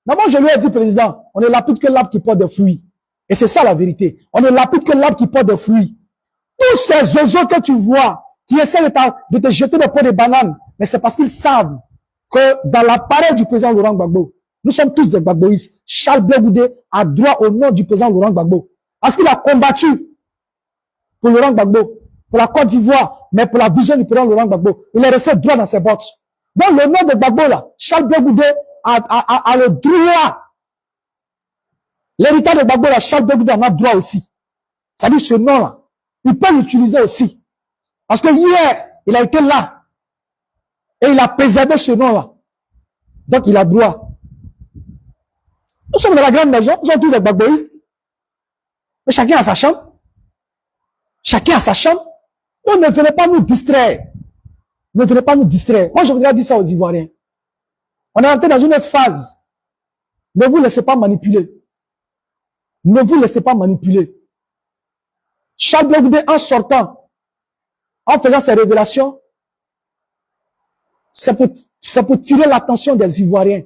moi, je lui ai dit, président, on ne lapide que l'arbre qui porte des fruits. Et c'est ça la vérité. On ne lapide que l'arbre qui porte des fruits. Tous ces oiseaux que tu vois, qui essaient de te jeter des pots de bananes, mais c'est parce qu'ils savent que dans l'appareil du président Laurent Gbagbo, nous sommes tous des Gbagboïstes. Charles Blé Goudé a droit au nom du président Laurent Gbagbo. Parce qu'il a combattu pour Laurent Gbagbo, pour la Côte d'Ivoire, mais pour la vision du président Laurent Gbagbo. Il est resté droit dans ses bottes. Donc le nom de Gbagbo là, Charles Blé Goudé a le droit. L'héritage de Gbagbo là, Charles Blé Goudé en a droit aussi. Ça dit ce nom là, il peut l'utiliser aussi. Parce que hier, il a été là. Et il a préservé ce nom là. Donc il a droit. Nous sommes dans la grande maison, nous sommes tous des Gbagboïstes. Mais chacun a sa chambre. Chacun a sa chambre. Donc ne venez pas nous distraire. Ne venez pas nous distraire. Moi, je voudrais dire ça aux Ivoiriens. On est entré dans une autre phase. Ne vous laissez pas manipuler. Ne vous laissez pas manipuler. Charles Blé Goudé, en sortant, en faisant ses révélations, c'est pour tirer l'attention des Ivoiriens.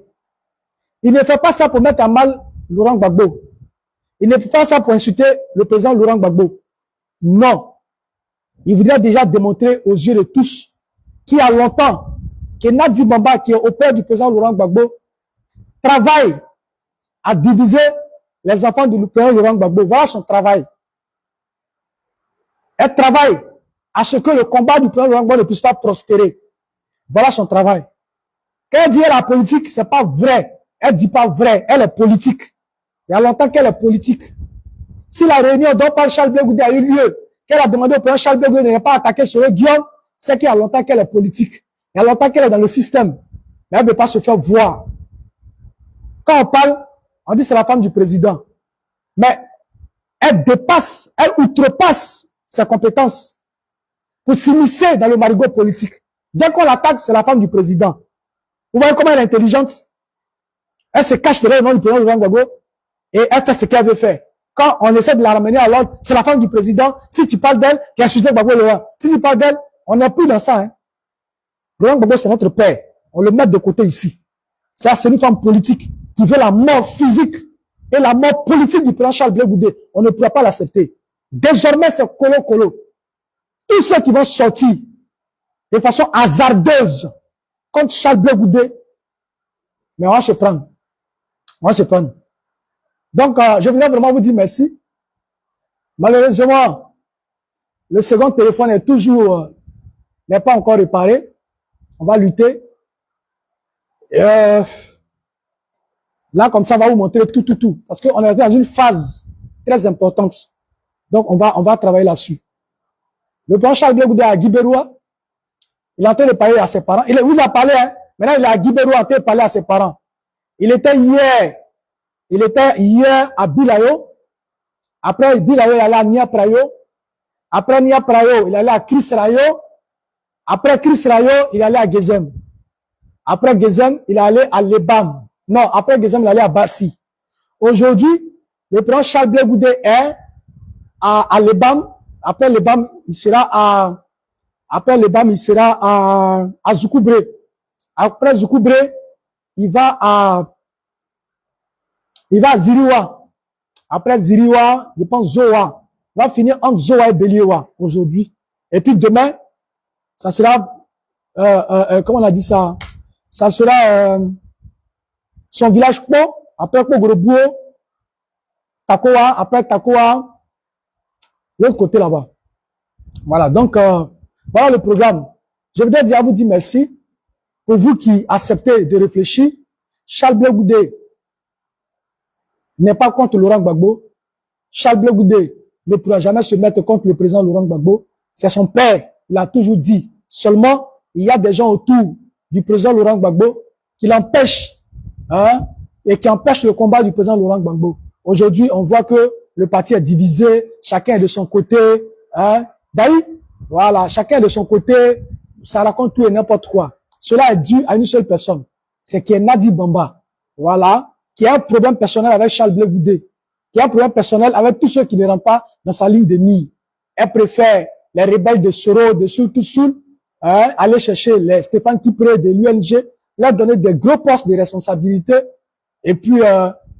Il ne fait pas ça pour mettre à mal Laurent Gbagbo. Il ne fait pas ça pour insulter le président Laurent Gbagbo. Non. Il voudrait déjà démontrer aux yeux de tous qu'il y a longtemps que Nadi Bamba, qui est au père du président Laurent Gbagbo, travaille à diviser les enfants du président Laurent Gbagbo. Voilà son travail. Elle travaille à ce que le combat du président Laurent Gbagbo ne puisse pas prospérer. Voilà son travail. Quand elle dit la politique, c'est pas vrai. Elle dit pas vrai. Elle est politique. Il y a longtemps qu'elle est politique. Si la réunion dont parle Charles Blé Goudé a eu lieu, qu'elle a demandé au président Charles Blé Goudé de ne pas attaquer sur Guillaume, c'est qu'il y a longtemps qu'elle est politique. Il y a longtemps qu'elle est dans le système, mais elle ne veut pas se faire voir. Quand on parle, on dit c'est la femme du président. Mais elle dépasse, elle outrepasse ses compétences pour s'immiscer dans le marigot politique. Dès qu'on l'attaque, c'est la femme du président. Vous voyez comment elle est intelligente? Elle se cache derrière le nom du président Laurent Gbagbo et elle fait ce qu'elle veut faire. Quand on essaie de la ramener à l'ordre, c'est la femme du président. Si tu parles d'elle, tu as insulté Gbagbo Laurent. Si tu parles d'elle, on n'est plus dans ça. Hein. Laurent Gbagbo, c'est notre père. On le met de côté ici. Ça, c'est une femme politique qui veut la mort physique et la mort politique du président Charles Blé Goudé. On ne pourra pas l'accepter. Désormais, c'est colo-colo. Tous ceux qui vont sortir de façon hasardeuse contre Charles Blé Goudé, mais on va se prendre. On va se prendre. Donc, je voudrais vraiment vous dire merci. Malheureusement, le second téléphone est toujours, n'est pas encore réparé. On va lutter. Là, comme ça, on va vous montrer tout. Parce qu'on est dans une phase très importante. Donc, on va travailler là-dessus. Le président Charles Blé Goudé à Guibéroua, il est en train de parler à ses parents. Il vous a parlé, hein. Maintenant, il est à Guibéroua en train de parler à ses parents. Il était hier à Bilayo. Après Bilayo, il allait à Nia Prayo. Après Nia Prayo, il allait à Chris Rayo. Après Chris Rayo, il allait à Gezem. Après Gezem, il allait à Lebam. Non, après Gezem, il allait à Bassi. Aujourd'hui, le président Charles Blé Goudé est à Lebam. Après Lebam, il sera à Zoukoumbré. Après Zoukoumbré, il va à Ziriwa. Après Ziriwa, je pense Zoa. Il va finir entre Zoa et Beliewa aujourd'hui. Et puis demain, ça sera, comment on a dit ça? Ça sera son village Po, après Pogorobouo, Takoa, après Takoa, l'autre côté là-bas. Voilà, donc voilà le programme. Je voudrais déjà vous dire merci pour vous qui acceptez de réfléchir. Charles Blé Goudé n'est pas contre Laurent Gbagbo. Charles Blé Goudé ne pourra jamais se mettre contre le président Laurent Gbagbo. C'est son père, il a toujours dit. Seulement, il y a des gens autour du président Laurent Gbagbo qui l'empêchent, hein, et qui empêchent le combat du président Laurent Gbagbo. Aujourd'hui, on voit que le parti est divisé, chacun est de son côté, hein. D'ailleurs, voilà, chacun est de son côté, ça raconte tout et n'importe quoi. Cela est dû à une seule personne, c'est qui est Nadi Bamba, voilà, qui a un problème personnel avec Charles Blé Goudé, qui a un problème personnel avec tous ceux qui ne rentrent pas dans sa ligne de mire. Elle préfère les rebelles de Soro, de Soul, hein, aller chercher les Stéphane Kipré de l'UNG, leur donner des gros postes de responsabilité, et puis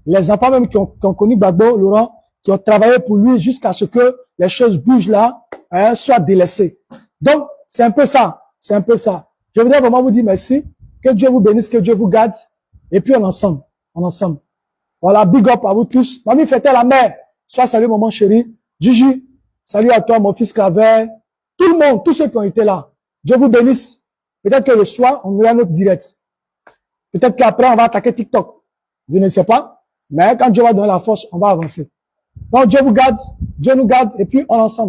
les enfants même qui ont connu Gbagbo, Laurent, qui ont travaillé pour lui jusqu'à ce que les choses bougent là, hein, soient délaissées. Donc, c'est un peu ça, c'est un peu ça. Je voudrais vraiment vous dire merci, que Dieu vous bénisse, que Dieu vous garde, et puis on ensemble. Voilà, big up à vous tous. Mamie fêtait la mère. Sois salut, maman chérie. Gigi, salut à toi, mon fils Claver. Tout le monde, tous ceux qui ont été là. Dieu vous bénisse. Peut-être que le soir, on aura notre direct. Peut-être qu'après, on va attaquer TikTok. Je ne sais pas. Mais quand Dieu va donner la force, on va avancer. Donc, Dieu vous garde, Dieu nous garde, et puis on ensemble.